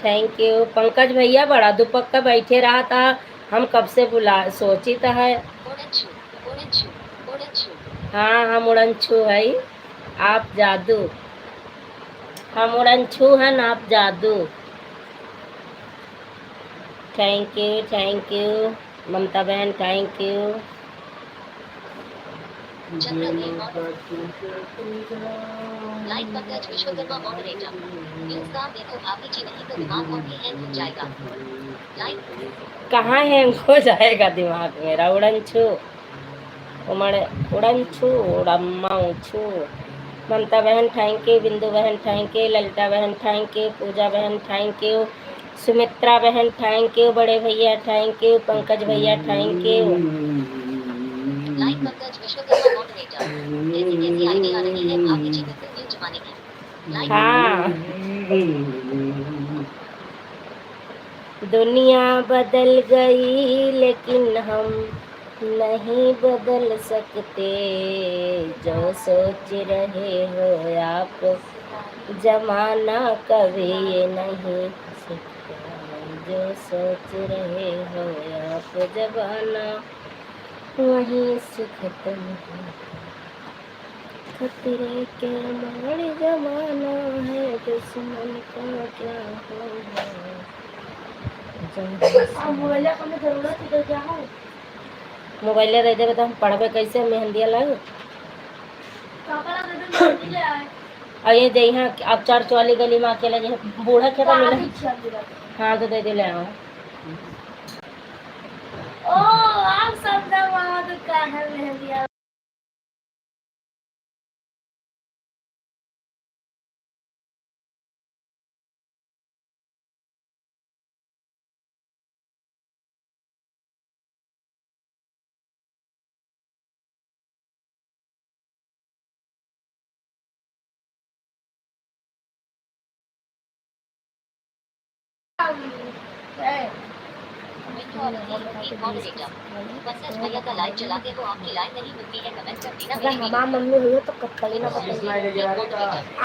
थैंक यू पंकज भैया, बड़ा दुपक्का बैठे रहा था, हम कब से बुला सोची तो है। ओडनछू, ओडनछू, ओडनछू। हाँ हम उड़नछू है, आप जादू। हम उड़नछू हैं, आप जादू। थैंक यू ममता बहन, thank you. Like Pankaj Vishwakarma moderator. News का देखो भाभी जी, नहीं तो दिमाग और भी हैंग हो जाएगा। लाइक कहाँ हैंग हो जाएगा दिमाग मेरा। उड़नछू उमड़ उड़नछू उड़म्माछू। ममता बहन थैंक यू, बिंदु बहन थैंक यू, ललिता बहन थैंक यू, पूजा बहन थैंक यू, सुमित्रा बहन थैंक यू, बड़े भैया थैंक यू, पंकज भैया thank you. Like Pankaj Vishwakarma moderator. कैसी कैसी आईडी आ रही है भाभी जी बिल्कुल न्यू जमाने की। लाइक हाँ दुनिया बदल गई लेकिन हम नहीं बदल सकते, जो सोच रहे हो आप जमाना कभी ये नहीं सकता, जो सोच रहे हो आप जमाना वहीं से खत्म है। खतरे के मार जमाना है, दुश्मन का क्या होगा। मोबाइल का जरूरत है तो क्या है। मोबाइल दे देवे तो हम पढ़बे कैसे, मेहंदिया लाए। पापा लगा तो मेहंदी ले आए। और ये दे यहाँ अब चर्च वाली गली में अकेला जो बूढ़ा खेता मिला। हाँ तो दे दे ले आओ। ओ आप सब वहाँ का है मेहंदी। पंकज भैया का लाइव चलाते हो, आपकी लाइव नहीं मिलती है, कमेंट कर देना। अगर हमारा मम्मी हुई तो कब तक ना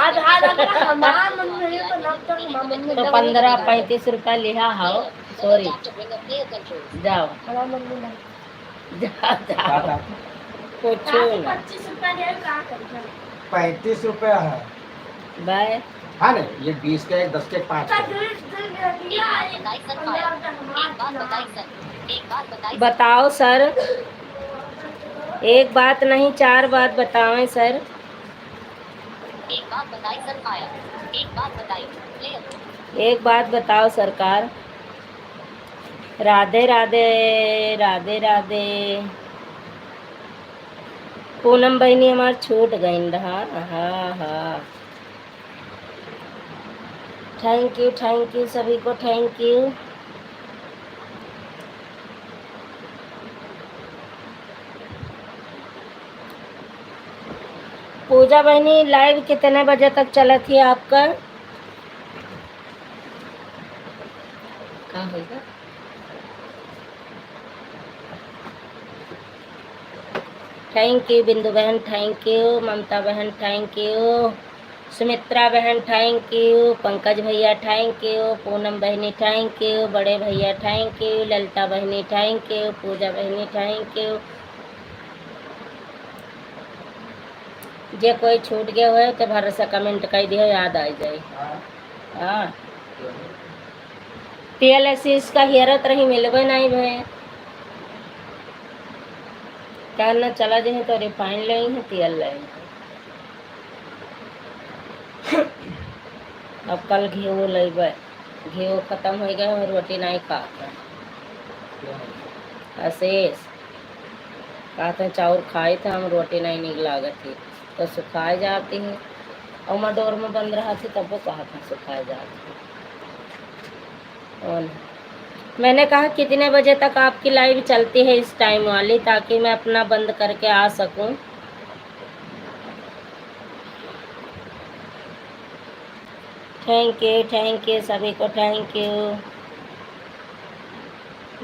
आज आज अगर हमारा मम्मी है तो नब तक हमारा मम्मी तो 15-35 रुपया लिहा हो। सॉरी जाओ हमारा मम्मी नहीं। जाओ पूछो ना। 25 रुपया दे क्या करेगा। 35 रुपया है। बाय। हाँ नहीं, ये 20 के 10 के 5 के। बताओ सर, एक बात नहीं 4 बात बताएं सर। एक बात बताई सर फायर। एक बात बताई प्लेयर। एक बात बताओ सरकार। राधे राधे, राधे राधे। पूनम बहनी हमार छूट गई रहा। हाँ हाँ, थैंक यू सभी को, थैंक यू। पूजा बहनी लाइव कितने बजे तक चला थी आपका? क्या होगा? थैंक यू बिंदु बहन, थैंक यू ममता बहन, थैंक यू सुमित्रा बहन, थैंक यू पंकज भैया, थैंक यू पूनम बहनी, थैंक यू बड़े भैया, थैंक यू ललिता बहनी, थैंक यू पूजा बहनी, थैंक यू। जे कोई छूट गया हो तो भर से कमेंट कर दियो, याद आ जाए। हाँ, TLS का हियरत रही मिलबे नहीं भे, क्या ना चला जाए तो रिफाइन ले है तेल ले। अब कल घी लेबे, घी खत्म हो गया, रोटी नहीं खाता। अशेष कहते हैं चाउर खाए थे हम, रोटी नहीं निक लागत थी तो सुखाए जाती है, और मैं डोर में बंद रहा थी तब वो कहा था सुखाए जाती। और मैंने कहा कितने बजे तक आपकी लाइव चलती है इस टाइम वाली, ताकि मैं अपना बंद करके आ सकूं। थैंक यू सभी को, थैंक यू।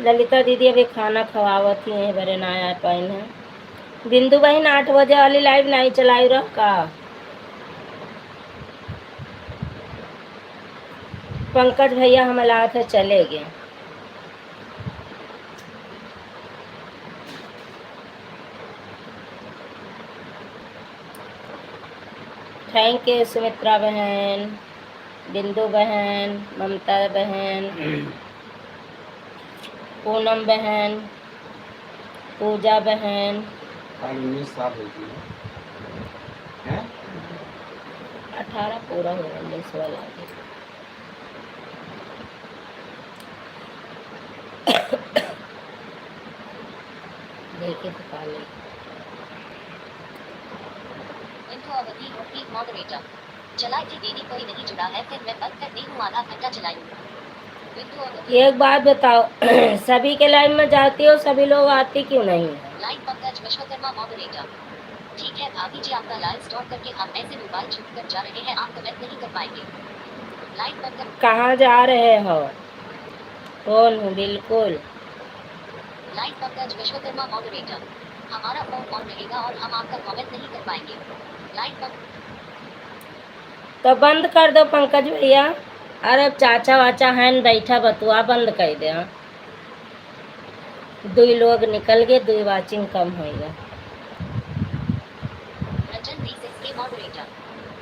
ललिता दीदी अभी खाना खवावत ही है, बड़े ना आ पाए हैं। बिंदु बहन 8 बजे वाली लाइव नहीं चलाई रह का? पंकज भैया हम लाए थे चले गए। थैंक यू सुमित्रा बहन, बिंदु बहन, ममता बहन, पूनम बहन, पूजा बहन। 19 साल हो गई है। 18 पूरा हो गया, 19 वाला देखिए तो पाले। अवधि रोटी मॉडरेटर चलाई थी दीदी, कोई नहीं जुड़ा है, फिर मैं बंद कर दी हूँ, आधा घंटा चलाई। एक बात बताओ, सभी के लाइन में जाती हो, सभी लोग आती क्यों नहीं है? Line Pankaj Vishwakarma moderator. ठीक है भाभी जी, आपका लाइव स्टॉप करके हम ऐसे मोबाइल छूट कर जा रहे हैं, आप कमेंट नहीं कर पाएंगे। लाइन पंकज। कहाँ जा रहे हो? कौन हूँ? बिल्कुल। Line Pankaj Vishwakarma moderator. हमारा फोन ऑन रहेगा और हम आपका कमेंट नहीं कर पाएंगे। लाइन पंकज। तो बंद कर दो पंकज भैया। अरे चाचा वाचा है बैठा, बतुआ बंद कर दे। दो लोग निकल गए, 2 वाचिंग कम हो गया। रंजन V6 के मॉडरेटर।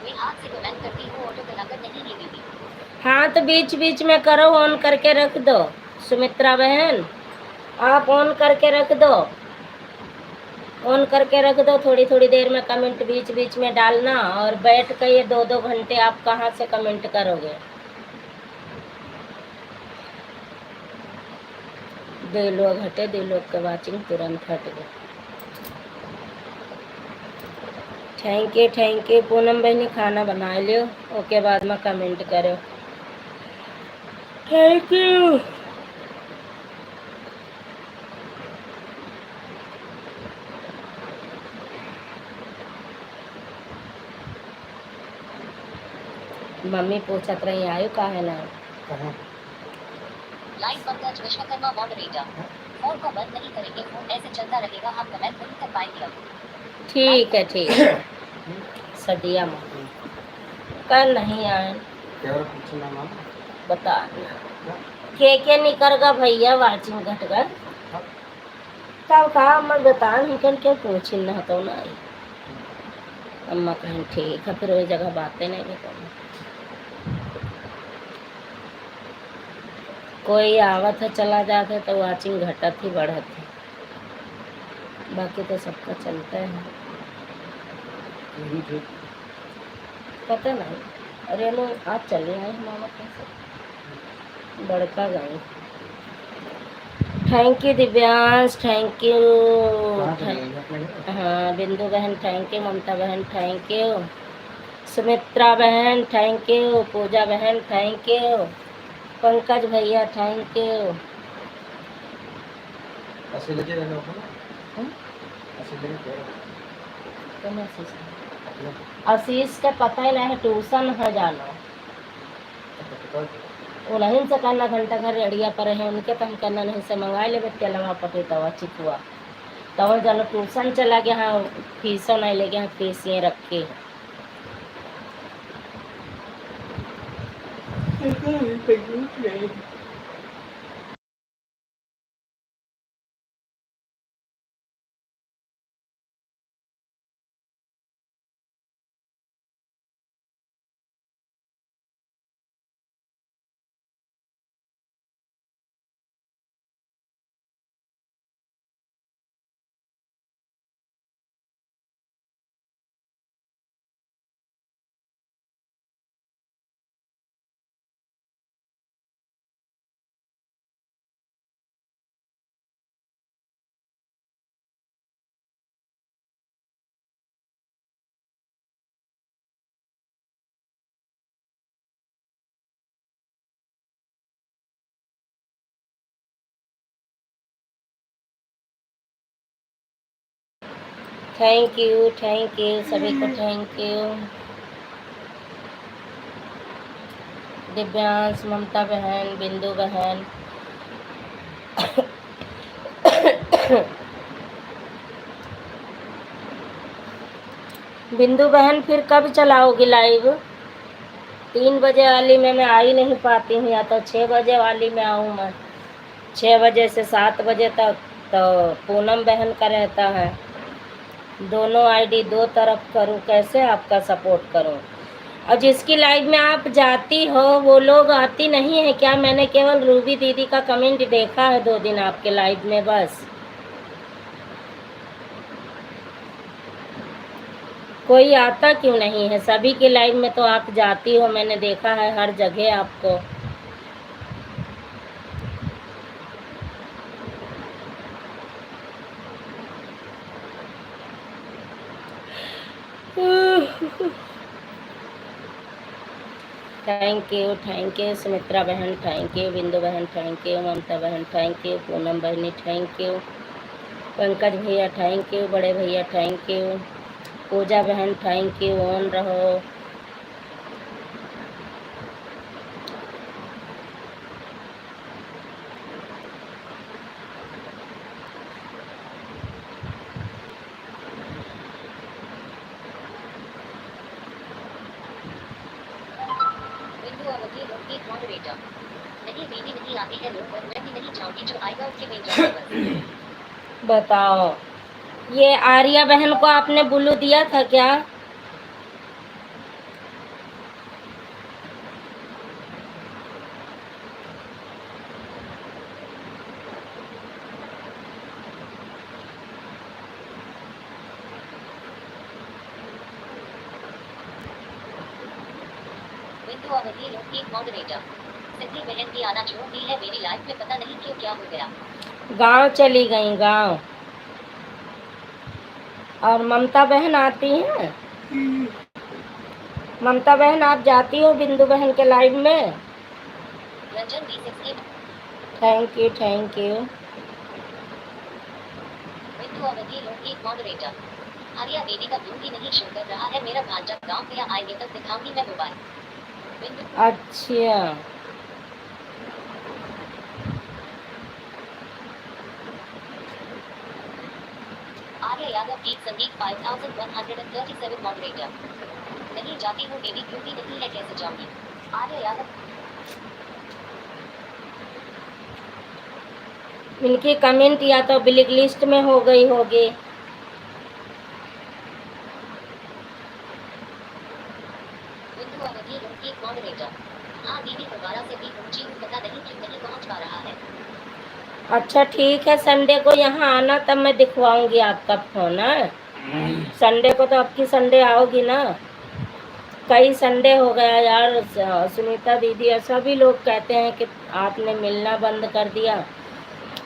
मैं हाथ से कमेंट करती हूँ, ऑटो कलाकर नहीं है दीदी। हाँ तो बीच बीच में करो, ऑन करके रख दो सुमित्रा बहन, आप ऑन करके रख दो, ऑन करके रख दो। थोड़ी थोड़ी देर में कमेंट बीच बीच में डालना, और बैठ कर ये 2-2 घंटे आप कहाँ से कमेंट करोगे? 2 लोग हटे, 2 लोग के वाचिंग तुरंत हट गए। थैंक यू पूनम बहनी, खाना बना लियो, ओके बाद में कमेंट करो। Thank you. मम्मी पूछत रही आयु का है ना? Line Pankaj Vishwakarma moderator. Phone को बंद नहीं करेंगे, फोन ऐसे चलता रहेगा, हम कमेंट नहीं कर पाएंगे अब। ठीक है ठीक है। सदिया माँ कल नहीं आए, बता के निकल गा भैया, वाचिंग घट गए तब कहा अम्मा बता निकल के पूछी न तो नहीं। अम्मा कहें ठीक है, फिर वही जगह बातें नहीं करना। कोई आवत है चला जाता है तो वाचिंग घटत ही बढ़त है, बाकी तो सबका चलता है। यही ठीक। पता नहीं, अरे लो आज चले आए हमारा कैसे बड़का गाँव। Thank you Divyansh, thank you. कहाँ चली गई अपने घर? हाँ बिंदु बहन थैंक यू, ममता बहन थैंक यू, सुमित्रा बहन थैंक यू, पूजा बहन थैंक यू, पंकज भैया थैंक यू। ऐसे लेके रखो ना, हम्म? ऐसे लेके कौन आशीष? अपने आशीष का पता ही नहीं है, ट्यूशन है जाना। तो वो नहीं से करना घंटा घर रेडिया पर है उनके, तो हम करना नहीं से मंगा ले बच्चे लगा पटे तवा चिकुआ तवा जानो ट्यूशन चला गया। हाँ फीसों नहीं ले गया, हाँ फीस ये रखे। थैंक यू सभी को थैंक यू। दिव्यांश, ममता बहन, बिंदु बहन बिंदु बहन फिर कब चलाओगी लाइव? 3 बजे वाली में मैं आ ही नहीं पाती हूँ, या तो 6 बजे वाली में आऊँ मैं, 6 बजे से 7 बजे तक। तो पूनम बहन का रहता है, दोनों आईडी दो तरफ करूँ, कैसे आपका सपोर्ट करूँ? और जिसकी लाइव में आप जाती हो वो लोग आती नहीं है क्या? मैंने केवल रूबी दीदी का कमेंट देखा है 2 दिन आपके लाइव में बस। कोई आता क्यों नहीं है? सभी के लाइव में तो आप जाती हो, मैंने देखा है हर जगह आपको। थैंक यू सुमित्रा बहन थैंक यू, बिंदु बहन थैंक यू, ममता बहन थैंक यू, पूनम बहनी थैंक यू, पंकज भैया थैंक यू, बड़े भैया थैंक यू, पूजा बहन थैंक यू। ऑन रहो। बिंदु अवधि एक मॉडरेटर। नहीं दीदी नहीं आती है लोग, और मैं भी नहीं चाहूंगी, जो आएगा उसके मिल जाएगा बस। बताओ, ये आर्या बहन को आपने ब्लू दिया था क्या? बिंदु अवधि एक मॉडरेटर। सिद्धि बहन भी आना छोड़ दी है मेरी लाइफ में, पता नहीं क्यों क्या हो गया। गांव चली गई गांव। और ममता बहन आती हैं? ममता बहन आप जाती हो बिंदु बहन के लाइव में? रंजन B60। Thank you. बिंदु अवधि एक मॉडरेटर। आर्या बेटी का ब्लू भी नहीं शो कर रहा है मेरा भांजा, गांव गया आएंगे तब दिखाऊंगी मैं मोबाइल। बिंदु अच्छा, आर्या यादव गीत संगीत 5137 मॉडरेटर। नहीं जाती हूँ बेबी, क्योंकि नहीं है कैसे जाऊंगी। आर्या यादव। इनकी कमेंट या तो ब्लैक लिस्ट में हो गई होगी। बिंदु अवधि एक मॉडरेटर। हाँ दीदी दोबारा से भी पहुंची हूँ, पता नहीं क्यों नहीं पहुंच पा रहा। अच्छा ठीक है, संडे को यहाँ आना, तब मैं दिखवाऊंगी आपका फ़ोन है। संडे को तो आपकी संडे आओगी ना। कई संडे हो गया यार, सुनीता दीदी और सभी लोग कहते हैं कि आपने मिलना बंद कर दिया।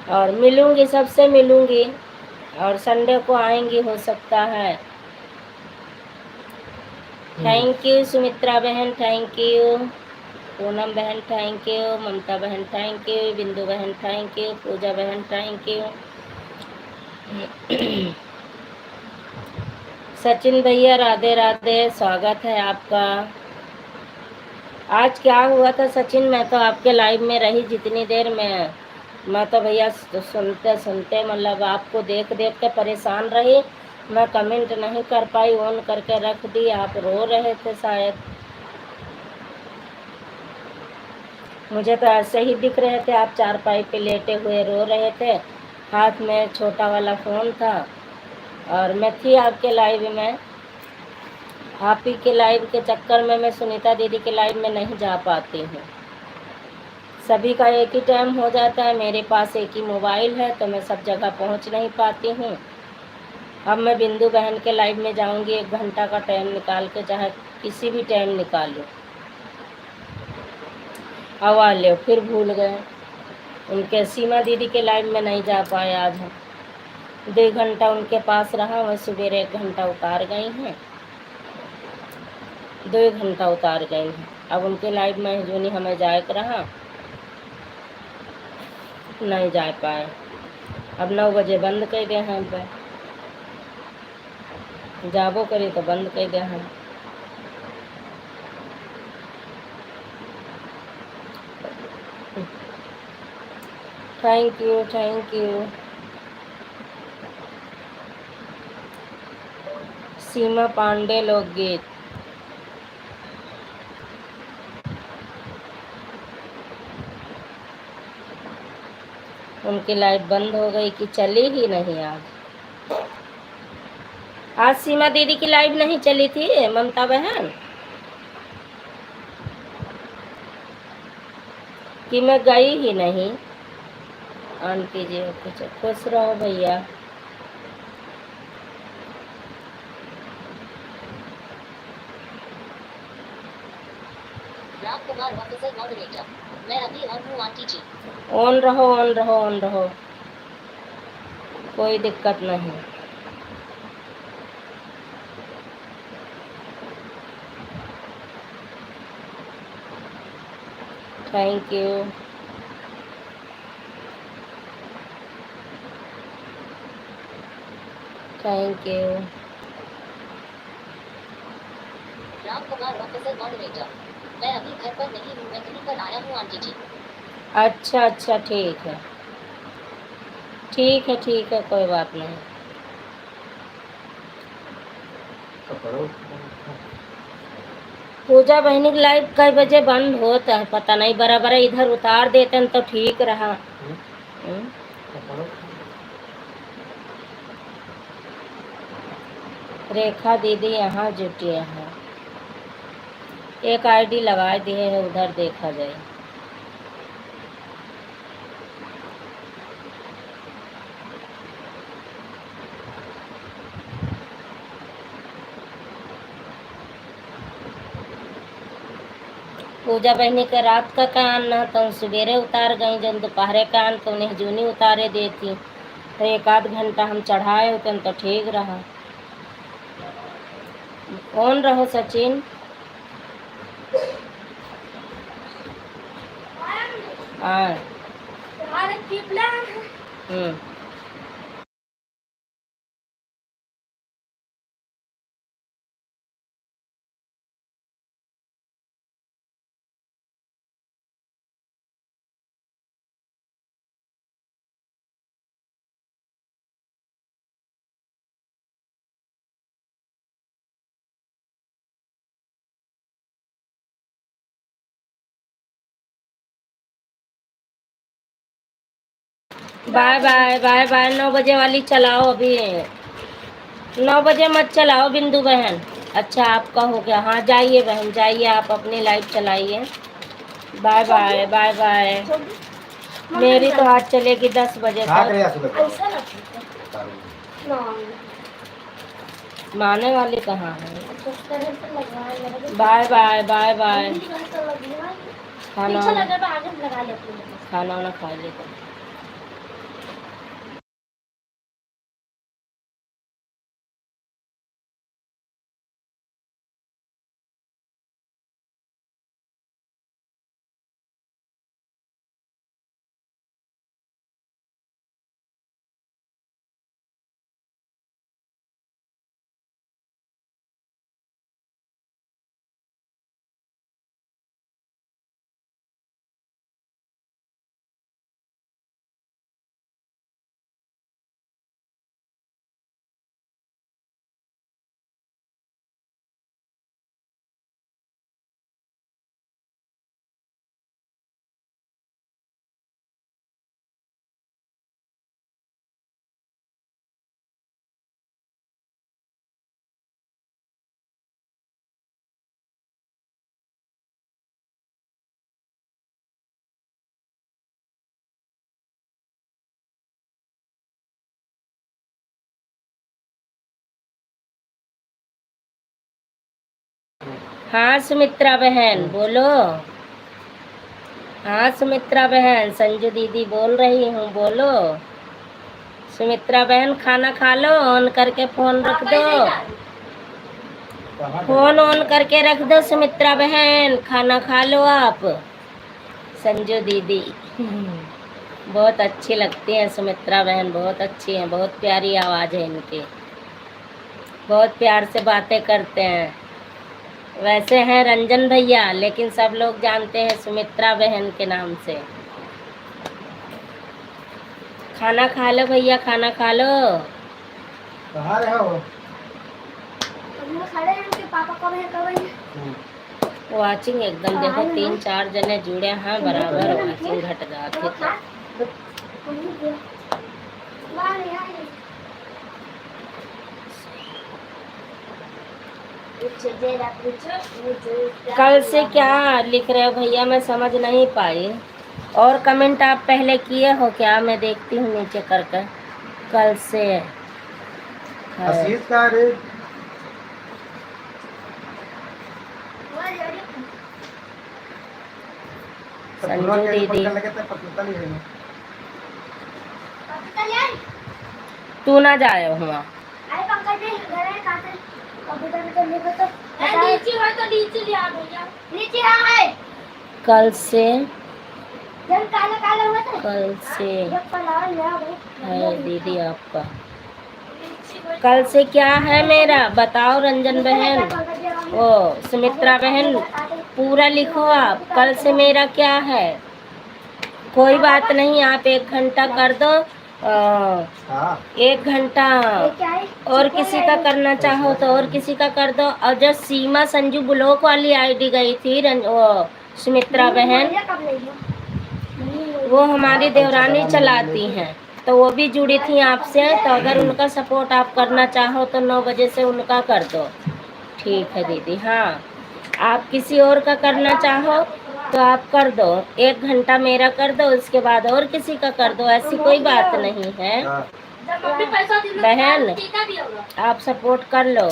और मिलूंगी, सबसे मिलूंगी, और संडे को आएंगी हो सकता है। थैंक यू सुमित्रा बहन, थैंक यू पूनम बहन, थैंक यू ममता बहन, थैंक यू बिंदु बहन, थैंक यू पूजा बहन, थैंक यू सचिन भैया, राधे राधे, स्वागत है आपका। आज क्या हुआ था सचिन, मैं तो आपके लाइव में रही जितनी देर में, मैं तो भैया सुनते सुनते मतलब आपको देख देख के परेशान रही। मैं कमेंट नहीं कर पाई, ऑन करके रख दी। आप रो रहे थे शायद, मुझे तो ऐसे ही दिख रहे थे। आप चारपाई पे लेटे हुए रो रहे थे, हाथ में छोटा वाला फ़ोन था, और मैं थी आपके लाइव में। आप ही के लाइव के चक्कर में मैं सुनीता दीदी के लाइव में नहीं जा पाती हूँ। सभी का एक ही टाइम हो जाता है, मेरे पास एक ही मोबाइल है तो मैं सब जगह पहुँच नहीं पाती हूँ। अब मैं बिंदु बहन के लाइव में जाऊँगी, 1 घंटा का टाइम निकाल के, चाहे किसी भी टाइम निकालूँ। आवा ले, फिर भूल गए। उनके सीमा दीदी के लाइव में नहीं जा पाए आज हम। 2 घंटा उनके पास रहा, वह सवेरे 1 घंटा उतार गई हैं, 2 घंटा उतार गई हैं। अब उनके लाइव में जो नहीं हमें जाए कर रहा, नहीं जा पाए। अब 9 बजे बंद कर दे हैं पे, जाबो करी तो बंद कर दे हैं। थैंक यू, थैंक यू सीमा पांडे लोकगीत। उनकी लाइट बंद हो गई कि चली ही नहीं आज सीमा दीदी की लाइव नहीं चली थी ममता बहन, कि मैं गई ही नहीं। ऑन कीजिए, कुछ खुश रहो भैया। राम कुमार ऑफिसर मॉडरेटर, मैं अभी ऑन हूँ आंटी जी। ऑन रहो, ऑन रहो, ऑन रहो, कोई दिक्कत नहीं। Thank you. Thank you. Ram Kumar officer moderator, मैं अभी घर पर नहीं हूँ, मैं कहीं पर आया हूँ आंटी जी। अच्छा अच्छा, ठीक है, ठीक है, ठीक है, कोई बात नहीं। तो करो। पूजा बहनी की लाइव कई बजे बंद होता है पता नहीं, बराबर इधर उतार देते हैं तो ठीक रहा। तो करो। रेखा दीदी यहाँ जुटी है, एक आईडी लगा दिए है, उधर देखा जाए। पूजा बहनी के रात का कान न तो सवेरे उतार गई, जब दोपहरे कान तो उन्हें जूनी उतारे देती, तो 1 आध घंटा हम चढ़ाए होते तो ठीक रहा। कौन रहो सचिन। हाँ। Bye bye bye bye. 9 बजे वाली चलाओ, अभी 9 बजे मत चलाओ बिंदु बहन। अच्छा आपका हो गया, हाँ जाइए बहन, जाइए आप अपनी लाइव चलाइए। Bye bye bye bye. मेरी तो आज चलेगी 10 बजे हाँ तक। करे आसू लगा ऐसा ना ठीक है। माने वाली कहाँ है? तो इस तरह से लगवाए लगा बाय बाय बाय बाय। पीछे खाना लगा तो आगे लगा लेते हैं। खाना वाना खा लेते। हाँ सुमित्रा बहन बोलो। हाँ सुमित्रा बहन, संजू दीदी बोल रही हूँ, बोलो। सुमित्रा बहन खाना खा लो, ऑन करके फोन रख दो। फोन ऑन करके रख दो सुमित्रा बहन, खाना खा लो आप। संजू दीदी बहुत अच्छी लगती हैं सुमित्रा बहन, बहुत अच्छी हैं, बहुत प्यारी आवाज़ है इनकी, बहुत प्यार से बातें करते हैं। वैसे हैं रंजन भैया, लेकिन सब लोग जानते हैं सुमित्रा बहन के नाम से। खाना खा लो भैया, खाना खा लो। कहाँ रहे हो? हम खड़े हैं कि पापा कब है। वाचिंग एकदम देखो 3-4 जने जुड़े हैं, बराबर वाचिंग घट जाती तो। कल से क्या लिख रहे हो भैया, मैं समझ नहीं पाई। और कमेंट आप पहले किए हो क्या? मैं देखती हूँ नीचे करके। कल से है। आशीष का रे संजू दीदी तू ना जाए हुआ। कल से है दीदी आपका। कल से क्या है मेरा बताओ रंजन बहन, ओ सुमित्रा बहन, पूरा लिखो आप। कल से मेरा क्या है? कोई बात नहीं, आप 1 घंटा कर दो। 1 घंटा और किसी का करना चाहो तो और किसी का कर दो। और जो सीमा संजू ब्लॉक वाली आईडी गई थी सुमित्रा बहन, वो हमारी देवरानी चलाती हैं, तो वो भी जुड़ी थी आपसे। तो अगर उनका सपोर्ट आप करना चाहो तो 9 बजे से उनका कर दो। ठीक है दीदी। हाँ, आप किसी और का करना चाहो तो आप कर दो। 1 घंटा मेरा कर दो, उसके बाद और किसी का कर दो, ऐसी कोई बात नहीं है बहन। आप सपोर्ट कर लो।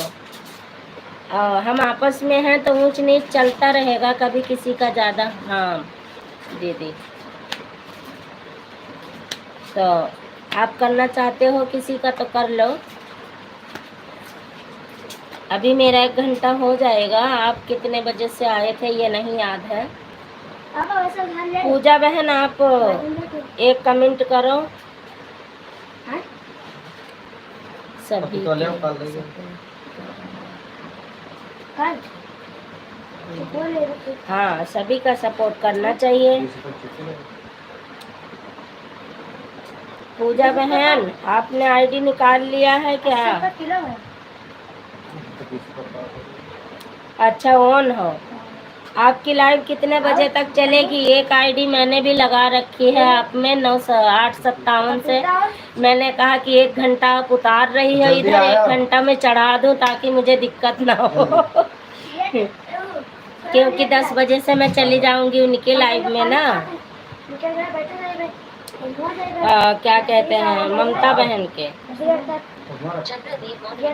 हम आपस में हैं तो ऊंच नीच चलता रहेगा, कभी किसी का ज़्यादा। हाँ दीदी, तो आप करना चाहते हो किसी का तो कर लो। अभी मेरा 1 घंटा हो जाएगा। आप कितने बजे से आए थे ये नहीं याद है। पूजा बहन आप 1 कमेंट करो सभी हाँ, सभी का सपोर्ट करना चाहिए। पूजा बहन आपने आईडी निकाल लिया है क्या? अच्छा, ऑन हो। आपकी लाइव कितने बजे तक चलेगी? एक आईडी मैंने भी लगा रखी है आप में 857 से। मैंने कहा कि 1 घंटा आप उतार रही हो इधर, 1 घंटा में चढ़ा दूं ताकि मुझे दिक्कत ना हो क्योंकि 10 बजे से मैं चली जाऊंगी उनके लाइव में ना। क्या कहते हैं, ममता बहन के। चंद्रदेव मौर्य।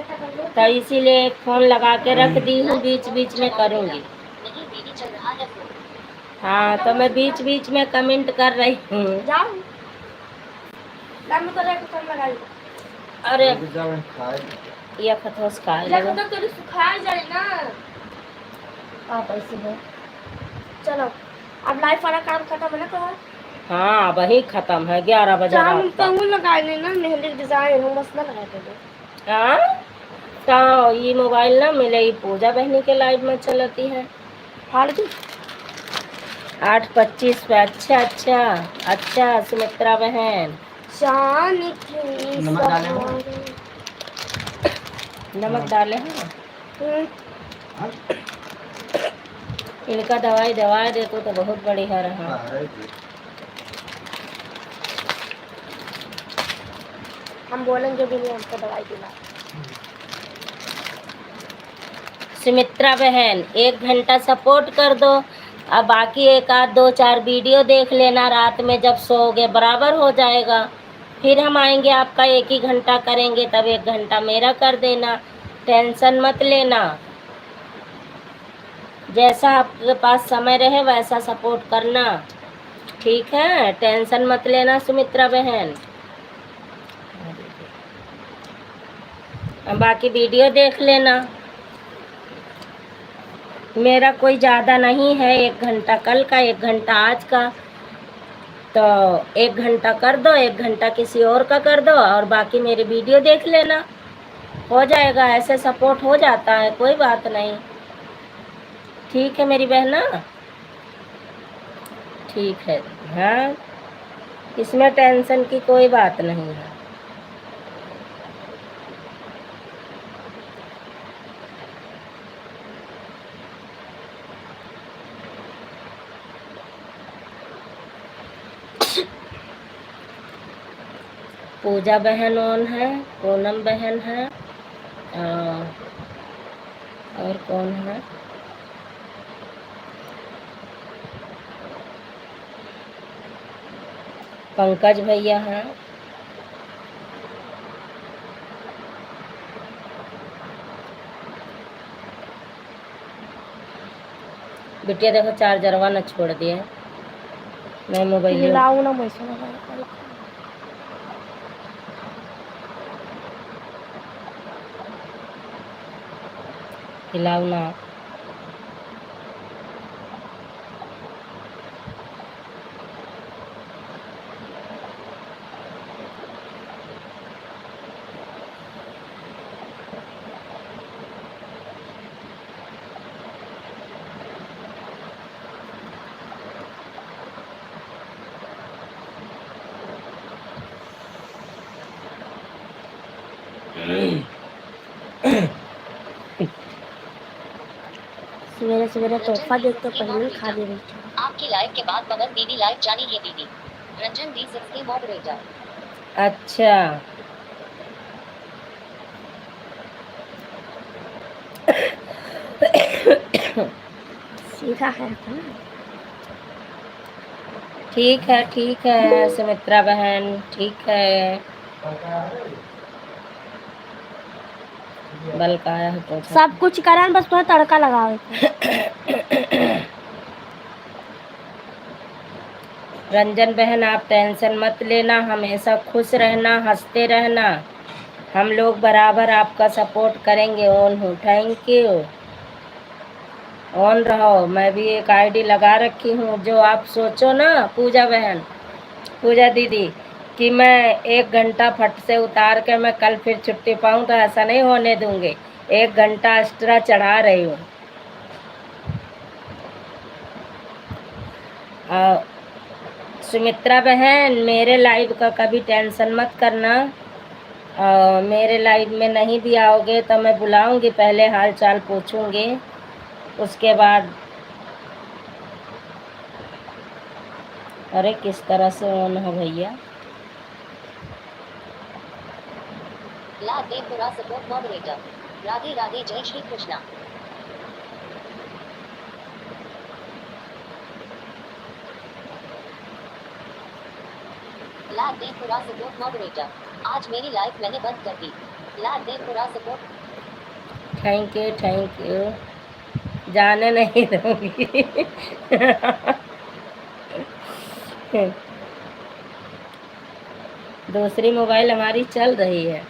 तो इसीलिए फोन लगा के रख दी हूँ, बीच बीच में करूँगी। नहीं दीदी चल रहा है फोन। हाँ, तो मैं बीच बीच में कमेंट कर रही हूँ। अरे ये खतोस खाए आप ऐसे हो। चलो अब लाइफ वाला काम खत्म है ना। तो हाँ, वही खत्म है 11 बजे रात का। लगाए ना मेहंदी डिजाइन मस्त लगाए थे। हाँ, तो ये मोबाइल ना मिले ही पूजा बहनी के लाइव में चलती है। फाड़ दी 8:25 पे। अच्छा अच्छा अच्छा सुमित्रा बहन, नमक डाले हो? नमक डाले हैं। हाँ? इनका दवाई दवा दे तो बहुत बढ़िया रहा। हम बोलेंगे भी नहीं हमको दवाई दिला। सुमित्रा बहन 1 घंटा सपोर्ट कर दो, अब बाकी 1 आध 2 4 वीडियो देख लेना, रात में जब सोओगे बराबर हो जाएगा। फिर हम आएंगे, आपका 1 ही घंटा करेंगे, तब 1 घंटा मेरा कर देना। टेंशन मत लेना, जैसा आपके पास समय रहे वैसा सपोर्ट करना, ठीक है। टेंशन मत लेना सुमित्रा बहन। अब बाकी वीडियो देख लेना। मेरा कोई ज़्यादा नहीं है, 1 घंटा कल का, 1 घंटा आज का। तो 1 घंटा कर दो, 1 घंटा किसी और का कर दो, और बाकी मेरी वीडियो देख लेना, हो जाएगा। ऐसे सपोर्ट हो जाता है, कोई बात नहीं। ठीक है मेरी बहना, ठीक है। हाँ, इसमें टेंशन की कोई बात नहीं है। पूजा बहन ऑन है, पूनम बहन है, और कौन है, पंकज भैया हैं। बिटिया देखो चार्जरवा न छोड़ दिए, मैं मोबाइल लाऊ ना मैं हिलाऊ ना। सवेरे सवेरे तोहफा देख तो पहले खा ले रही थी। आपकी लाइव के बाद पवन दीदी लाइव जानी है दीदी। रंजन दी सबके मॉडरेटर। अच्छा सीधा है ना। ठीक है सुमित्रा बहन, ठीक है। बल का आया है तो सब कुछ करन, बस थोड़ा तड़का लगावे। रंजन बहन आप टेंशन मत लेना, हमेशा खुश रहना, हंसते रहना, हम लोग बराबर आपका सपोर्ट करेंगे। ऑन हूँ, थैंक यू। ऑन रहो, मैं भी एक आईडी लगा रखी हूँ। जो आप सोचो ना पूजा बहन, पूजा दीदी, कि मैं 1 घंटा फट से उतार के मैं कल फिर छुट्टी पाऊँ, तो ऐसा नहीं होने दूंगी। 1 घंटा एक्स्ट्रा चढ़ा रही हूँ। सुमित्रा बहन मेरे लाइव का कभी टेंशन मत करना। मेरे लाइव में नहीं भी आओगे तो मैं बुलाऊंगी, पहले हाल चाल पूछूंगी, उसके बाद। अरे किस तरह से ऑन है भैया। ला देवपुरा सपोर्ट मॉडरेटर। राधे राधे, जय श्री कृष्णा। लाड दे पूरा सपोर्ट मॉडरेटर। आज मेरी लाइफ मैंने बंद कर दी। लाड दे पूरा सपोर्ट। थैंक यू, जाने नहीं दूंगी। दूसरी मोबाइल हमारी चल रही है।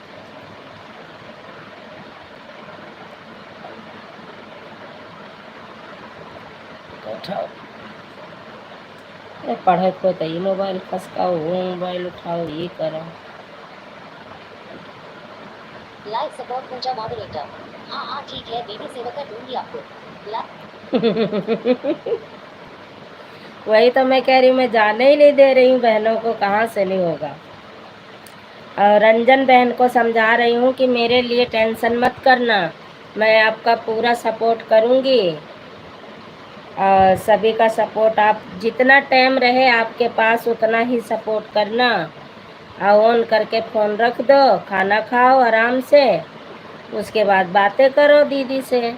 उठाओ, पढ़े को तो ये मोबाइल खसकाओ, वो मोबाइल उठाओ, ये करो। लाइव सपोर्ट पूजा मॉडरेटर। हाँ हाँ ठीक है, बेबी सेवकर दूंगी आपको। वही तो मैं कह रही हूँ, मैं जाने ही नहीं दे रही हूँ बहनों को, कहाँ से नहीं होगा। और रंजन बहन को समझा रही हूँ कि मेरे लिए टेंशन मत करना, मैं आपका पूरा सपोर्ट करूँगी। और सभी का सपोर्ट, आप जितना टाइम रहे आपके पास उतना ही सपोर्ट करना। ऑन करके फ़ोन रख दो, खाना खाओ आराम से, उसके बाद बातें करो दीदी से।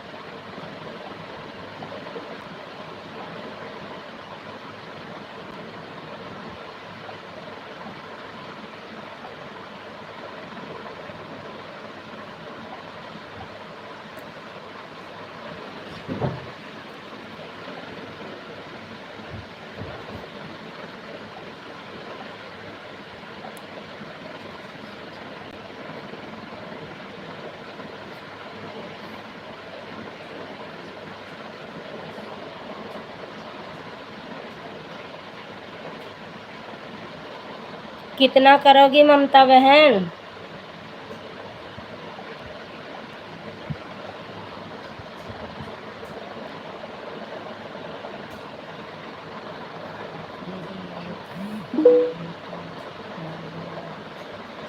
कितना करोगी ममता बहन?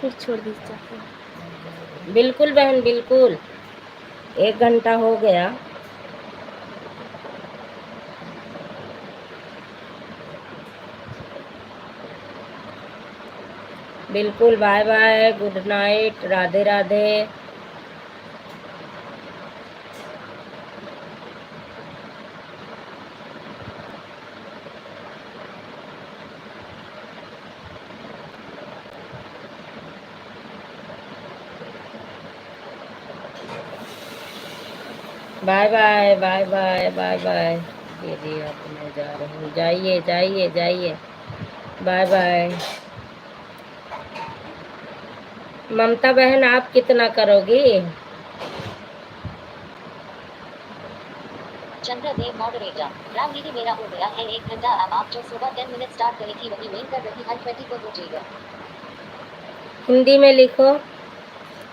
फिर छोड़ दीजिए। बिल्कुल बहन बिल्कुल, 1 घंटा हो गया। बिल्कुल, bye bye, good night, Radhe Radhe. Bye bye bye bye bye bye. दीदी अब मैं जा रही हूँ, जाइए जाइए जाइए, बाय बाय। ममता बहन आप कितना करोगी? चंद्रदेव मॉडरेटर। राम दीदी मेरा हो गया है 1 घंटा, अब आप जो सुबह 10 मिनट स्टार्ट करी थी वही मेल कर रही हर 20 को भेजिएगा। हिंदी में लिखो।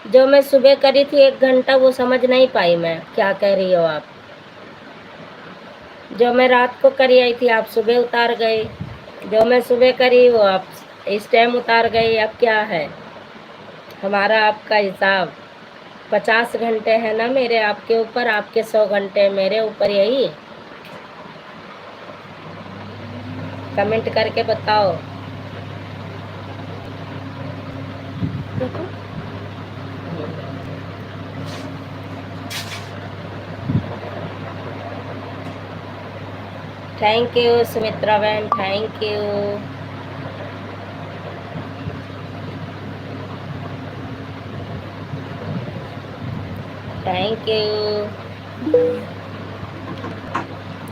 जो मैं सुबह करी थी 1 घंटा, वो समझ नहीं पाई मैं, क्या कह रही हो आप? जो मैं रात को करी आई थी आप सुबह उतार गए, जो मैं सुबह करी वो आप इस टाइम उतार गए, अब क्या है हमारा आपका हिसाब? 50 घंटे है ना मेरे आपके ऊपर, आपके 100 घंटे मेरे ऊपर, यही कमेंट करके बताओ। देखो थैंक यू सुमित्रा बहन, thank you.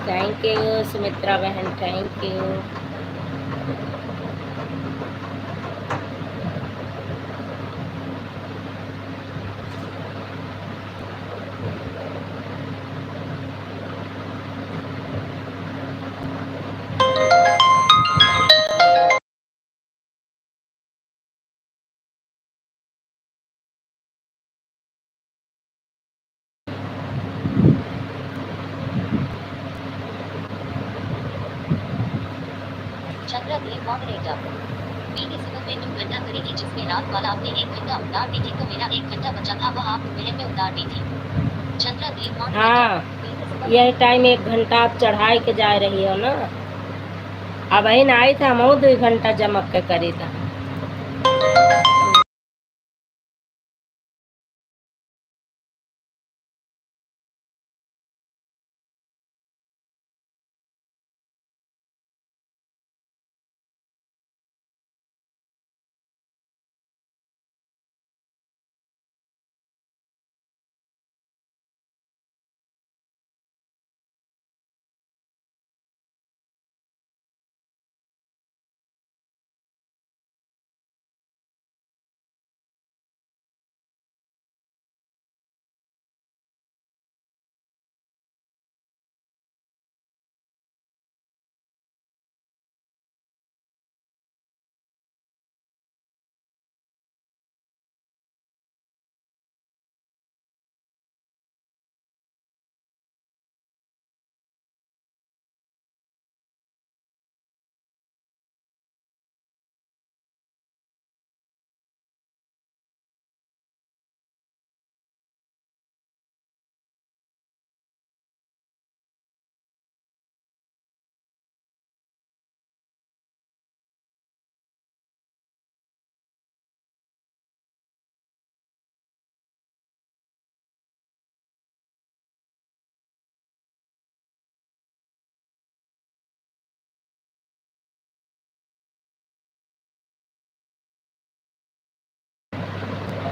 Thank you Sumitra बहन, थैंक यू। चंद्रदेव मॉडरेटर। बीती सुबह में 2 घंटा करी थी जिसमें रात वाला आपने 1 घंटा उतार दी थी, तो मेरा 1 घंटा बचा था वह आप दोपहर में उतार दी थी। चंद्रदेव मॉडरेटर। हाँ, यही टाइम 1 घंटा आप चढ़ाई के जा रही हो ना। अब ही ना आई था, हम 2 घंटा जमक के करी था।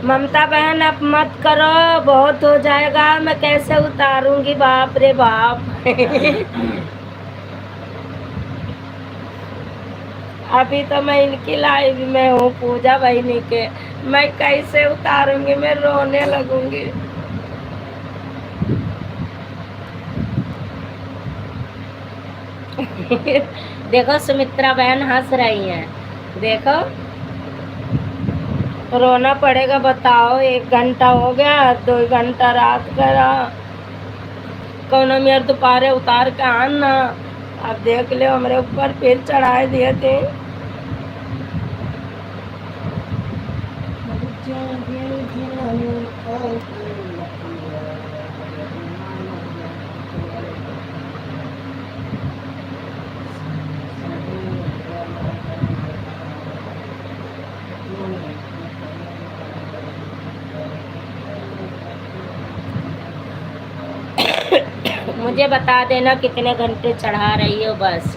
ममता बहन अब मत करो, बहुत हो जाएगा, मैं कैसे उतारूंगी, बाप रे बाप। अभी तो मैं इनकी लाइव में हूँ, पूजा बहनी के, मैं कैसे उतारूंगी, मैं रोने लगूंगी। देखो सुमित्रा बहन हंस रही हैं, देखो। रोना पड़ेगा, बताओ, 1 घंटा हो गया, 2 घंटा रात करा, कौन मेरे दोपहरे उतार के आना। अब देख ले हमारे ऊपर फिर चढ़ाए दिए थे। मुझे बता देना कितने घंटे चढ़ा रही हो बस।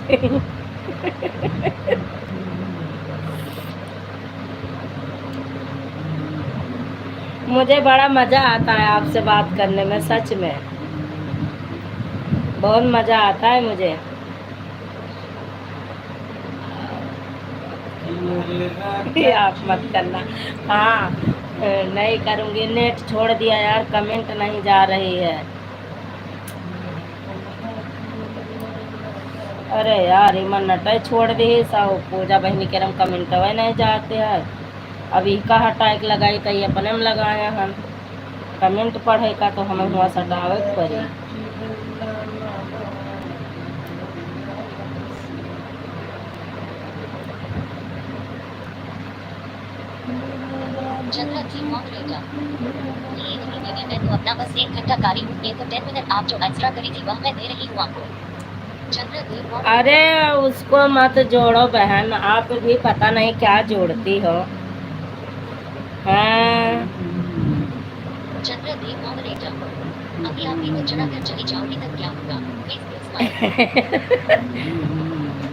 मुझे बड़ा मज़ा आता है आपसे बात करने में, सच में बहुत मज़ा आता है मुझे। आप मत करना। हाँ, नहीं करूँगी, नेट छोड़ दिया यार, कमेंट नहीं जा रही है। अरे यार ईमन नटे छोड़ दी सब, पूजा बहनी के रम कमेंट वह नहीं जाते हैं। अभी का हटाइक लगाई कहीं अपने में लगाया हम, कमेंट पढ़े का तो हमें हुआ सटावे पड़ी। चंद्रा थी मॉडरेटर। ये नहीं मैं तो अपना बस 1 घंटा कारी हूँ, ये तो 10 मिनट आप जो एक्स्ट्रा करी थी वह मैं दे रही हूँ आपको। चंद्रा थी मॉडरेटर। अरे उसको मत जोड़ो बहन, आप भी पता नहीं क्या जोड़ती हो। हाँ चंद्रा थी मॉडरेटर। अभी आप भी तो चढ़ाकर चली जाओगी तब क्या होगा? प्लीज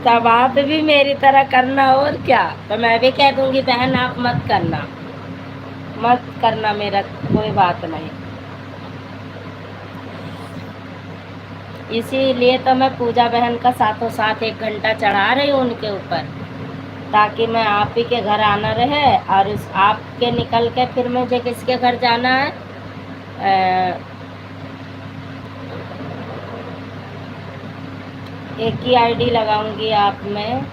तब आप भी मेरी तरह करना, और क्या। तो मैं भी कह दूंगी बहन आप मत करना, मत करना, मेरा कोई बात नहीं। इसीलिए तो मैं पूजा बहन का साथों साथ 1 घंटा चढ़ा रही हूँ उनके ऊपर, ताकि मैं आप ही के घर आना रहे, और उस आपके निकल के फिर मुझे किसके घर जाना है। एक ही आईडी लगाऊंगी आप में।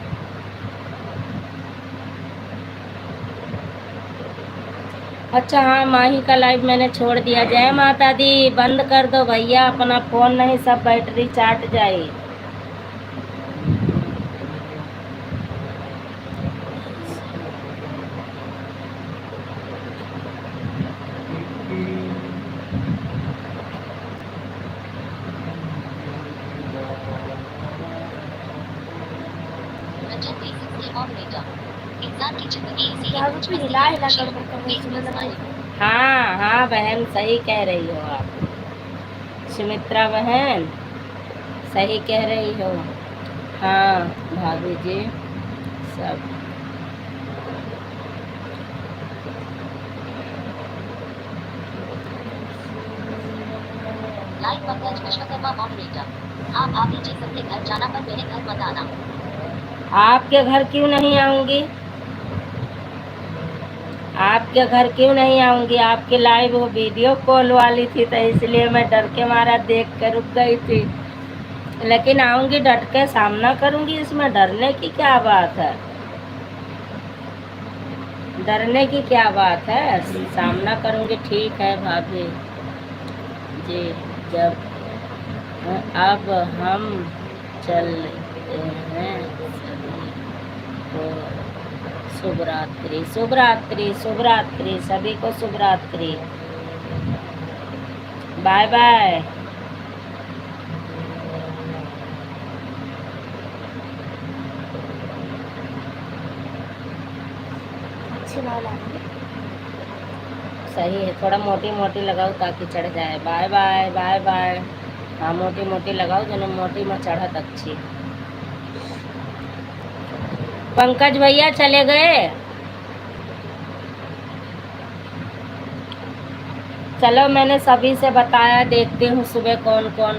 अच्छा हाँ, माही का लाइव मैंने छोड़ दिया। जय माता दी, बंद कर दो भैया अपना फ़ोन, नहीं सब बैटरी चाट जाए। इंसान की जिंदगी इसी क्या कुछ भी हिला हिला कर हाँ हाँ बहन, सही कह रही हो आप, सुमित्रा बहन सही कह रही हो। हाँ भाभी जी सब। Live Pankaj Vishwakarma moderator. आप नीचे सबके घर जाना पर मेरे घर मत आना। आपके घर क्यों नहीं आऊँगी, आपके घर क्यों नहीं आऊँगी। आपकी लाइव वो वीडियो कॉल वाली थी, तो इसलिए मैं डर के मारा देख कर रुक गई थी, लेकिन आऊँगी, डट के सामना करूँगी। इसमें डरने की क्या बात है, डरने की क्या बात है, सामना करूँगी। ठीक है भाभी जी, जब अब हम चलते हैं सभी को शुभ रात्रि, शुभ रात्रि, शुभ रात्रि, सभी को शुभ रात्रि, बाय बाय। सही है, थोड़ा मोटी मोटी लगाओ ताकि चढ़ जाए। Bye bye bye bye. हाँ मोटी मोटी लगाओ, जो मोटी में चढ़त अच्छी। पंकज भैया चले गए। चलो मैंने सभी से बताया, देखती हूँ सुबह कौन कौन।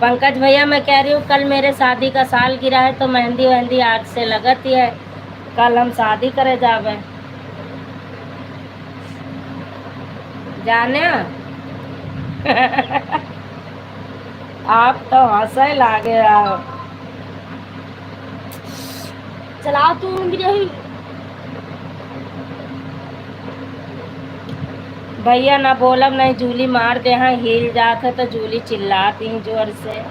पंकज भैया मैं कह रही हूँ कल मेरे शादी का साल गिरा है तो मेहंदी वहंदी आज से लगती है, कल हम शादी करे जावे जाने। आप तो हंसे लागे आप। चलाओ तू यही। भैया ना बोलब नहीं जूली मार दे, हाँ हिल जात है तो जूली चिल्लाती हैं जोर से।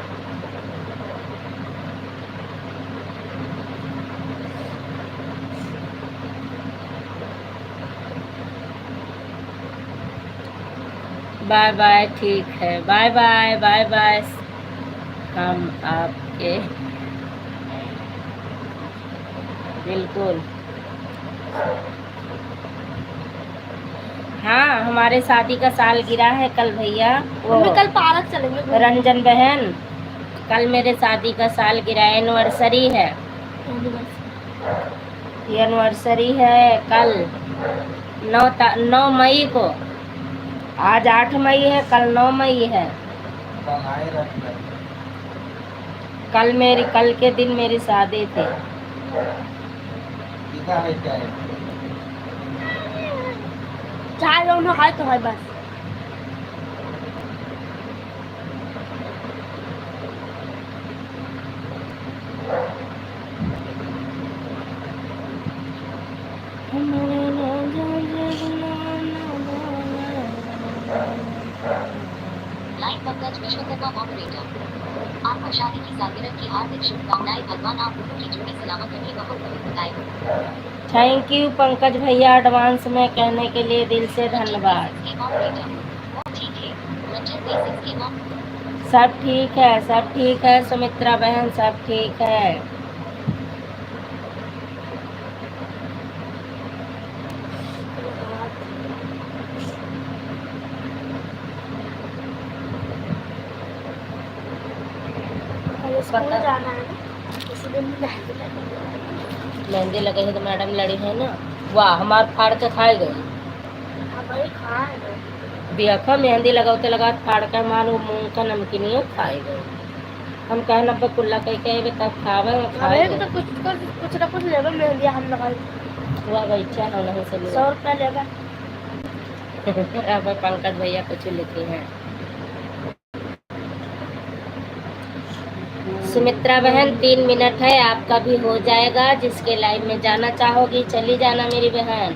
बाय बाय, ठीक है, बाय बाय बाय बाय। हम आपके बिल्कुल, हाँ हमारे शादी का साल गिरा है कल भैया। वो मम्मी कल पार्क चलेंगे घूमने। रंजन बहन, कल मेरे शादी का साल गिरा है, एनिवर्सरी है, एनिवर्सरी है कल 9 मई को। आज 8 मई है, कल 9 मई है। बनाए रखना। कल के दिन मेरी शादी थी। कितना है क्या है? चाय दोनों खाए तो है बस। Live Pankaj Vishwakarma moderator. आपको शादी की सालगिरह की हार्दिक शुभकामनाएं। भगवान आप दोनों की जोड़ी सलामत रखे, बहुत बहुत बताए। थैंक यू पंकज भैया एडवांस में कहने के लिए दिल से धन्यवाद। ठीक है रंजन बेसिक्स की मॉम। सब ठीक है, सब ठीक है सुमित्रा बहन, सब ठीक है। स्कूल पता जाना है ना, इसी दिन मेहंदी लगेगी। मेहंदी लगे है तो मैडम लड़ी है ना। वाह हमार फाड़ के खाए गए। अब वही खाए देखो मेहंदी लगाते लगा फाड़ के मारो मूंग का नमकीनियो खाए गए। हम कहे नब्बे कुल्ला कह के तब खावे खाए हमें भी तो कुछ ना कुछ लेवल मेहंदी हम लगा हुआ बच्चा है नहीं से 100 रुपया लेगा। अब पंकज भैया कुछ लिखे हैं। सुमित्रा बहन 3 मिनट है, आपका भी हो जाएगा। जिसके लाइव में जाना चाहोगी चली जाना मेरी बहन,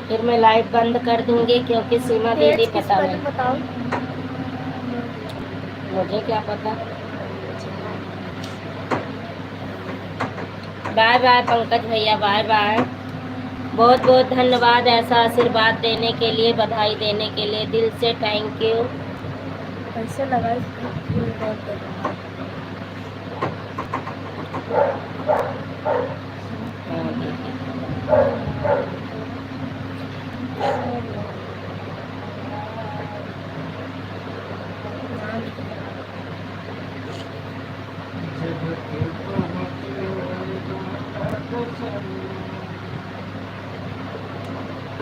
फिर मैं लाइव बंद कर दूंगी क्योंकि सीमा दीदी पता नहीं। बताओ मुझे क्या पता। बाय बाय पंकज भैया, बाय बाय। बहुत बहुत धन्यवाद ऐसा आशीर्वाद देने के लिए, बधाई देने के लिए, दिल से थैंक यू। कैसे लगाए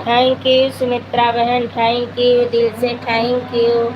थैंक यू सुमित्रा बहन, थैंक यू दिल से थैंक यू।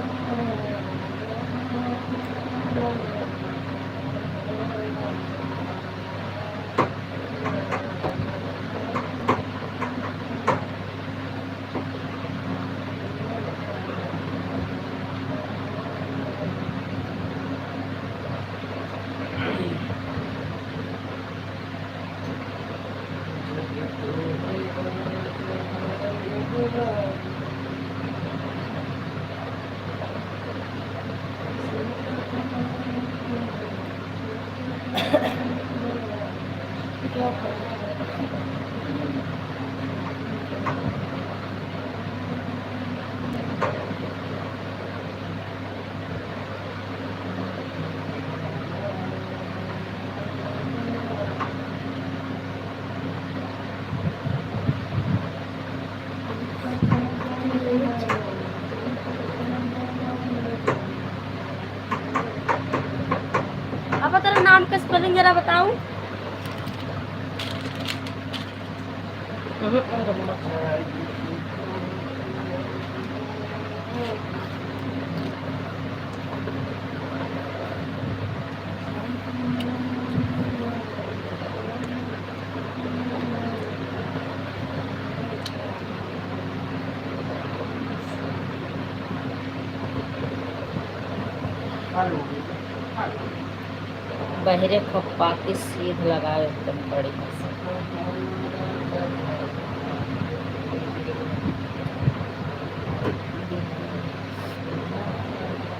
अब तेरा नाम का स्पेलिंग जरा बताऊं। बहरे खप्पा के सीध लगाए एकदम बढ़िया से।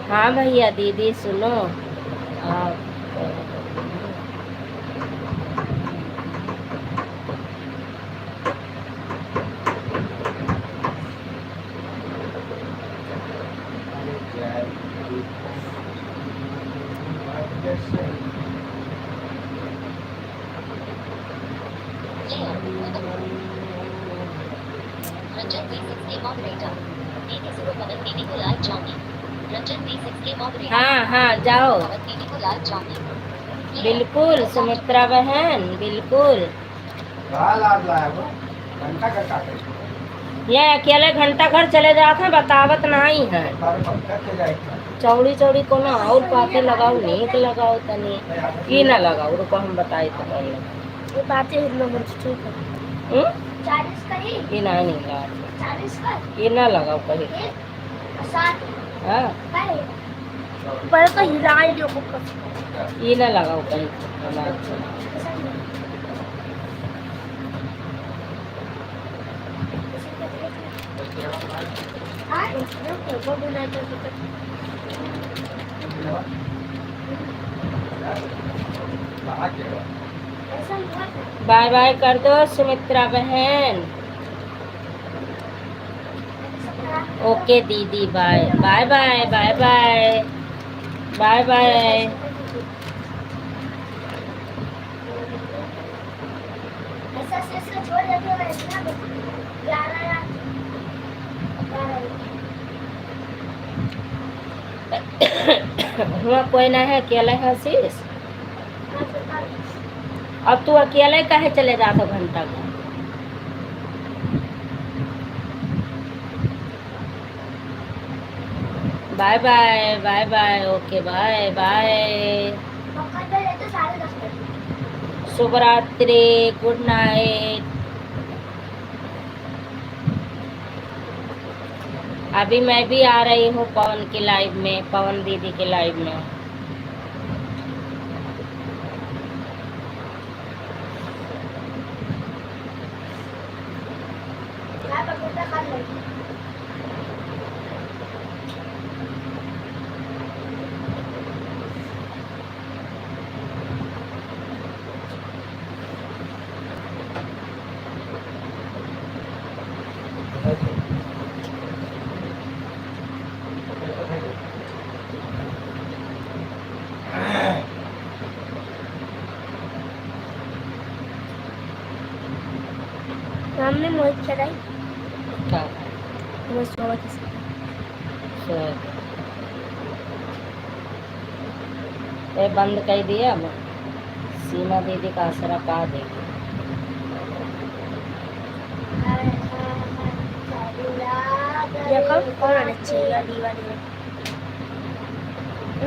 हाँ भैया दीदी सुनो आप रंजन V6 के मॉडरेटर एक इसको मदद दीदी को लाइव जाऊंगी। रंजन V6 के मॉडरेटर हाँ हाँ जाओ मदद दीदी को लाइव जाऊंगी। बिल्कुल सुमित्रा बहन बिल्कुल। घंटा घर का ये अकेले घंटा घर चले जाते बतावत नहीं है चौड़ी चौड़ी को ना और पाते लगाओ नीक लगाओ तनी ई ना लगाओ रुको हम बताई तो कौन लगा ये बातें नंबर ठीक है 40 का ही ई ना नहीं लगा 40 का ई ना लगाओ कहीं 7 हाँ का है पर तो हिलाई दियो को ई ना लगाओ कहीं हमारा अच्छा बाय बाय कर दो सुमित्रा बहन। ओके दीदी bye bye bye bye bye bye bye. ऐसा से छोड़ देते हो ऐसा 11 हुआ कोई ना है अकेले है शीश। अब तू अकेले काहे चले जाता घंटा घर। Bye bye bye bye okay bye bye शुभ रात्रि गुड नाइट। अभी मैं भी आ रही हूँ पवन की लाइव में पवन दीदी की लाइव में। हमने मोहित चढ़ाई क्या वो सोच ये बंद कर दिया अब सीमा दीदी का असरा पा देगी। देखो कौन अच्छी है दीवानी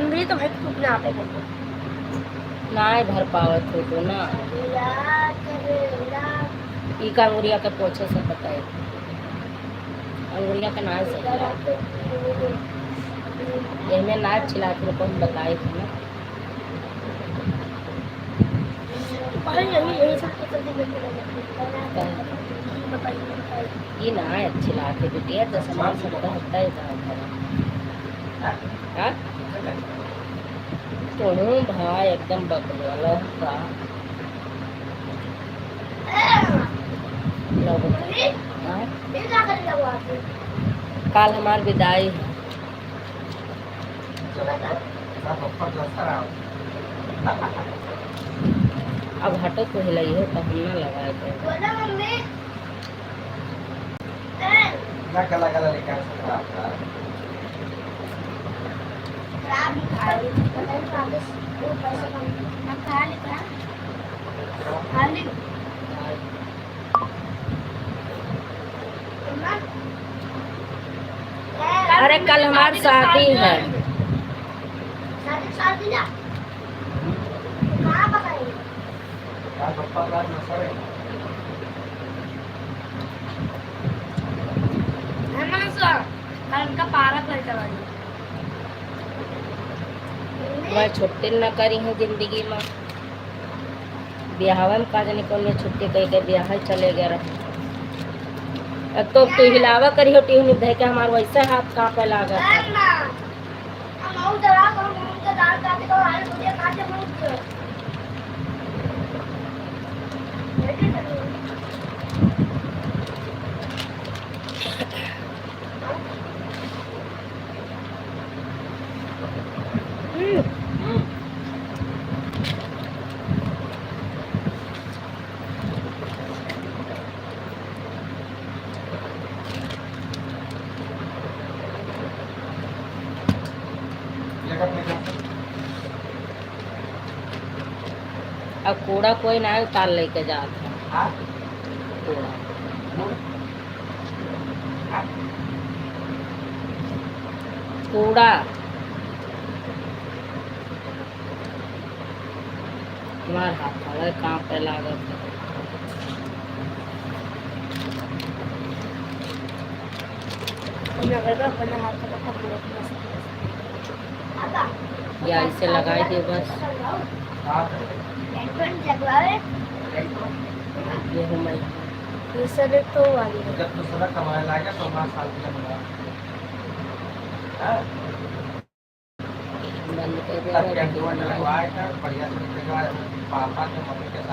इंग्लिश तो भाई खूब ना पे ना भर पावत हो तो ना ई का अंगुरिया के पोछे से पता है अंगुरिया का नाच सही ये में नाच चिल्ला के को बताए थे ना भाई यही सब जल्दी ये ना अच्छी लाते बिटिया तो सामान सब होता है हाँ तो भाई एकदम बकवाला का कल हमार विदाई है अब हटो तो हिलाई हो तो हम ना लगाए थे अरे कल हमारी शादी है। शादी ना कहाँ पकाएंगे? यार पप्पा का मसला है। का पारा पर करवानी मैं छुट्टी न करी हूँ जिंदगी में। ब्याहवा में का जाने कौन में छुट्टी कही के ब्याह चले गए रहे। अब तो तू हिलावा करी हो टीहू धे के हमार वैसे हाथ कांपे लागत है। अब कूड़ा कोई ना उतार लेके जाता है। हाँ कूड़ा कूड़ा हमार हाथ हवे कांपे लागत है। या इसे लगाई दे बस। हाँ ये हूँ मैं। तो वाली जब तू सारा कमाए लाएगा तो हमारा साल की लगेगा। हाँ बंद कर तब क्या दे। दुआ लगवाएगा बढ़िया से पापा के मम्मी के साथ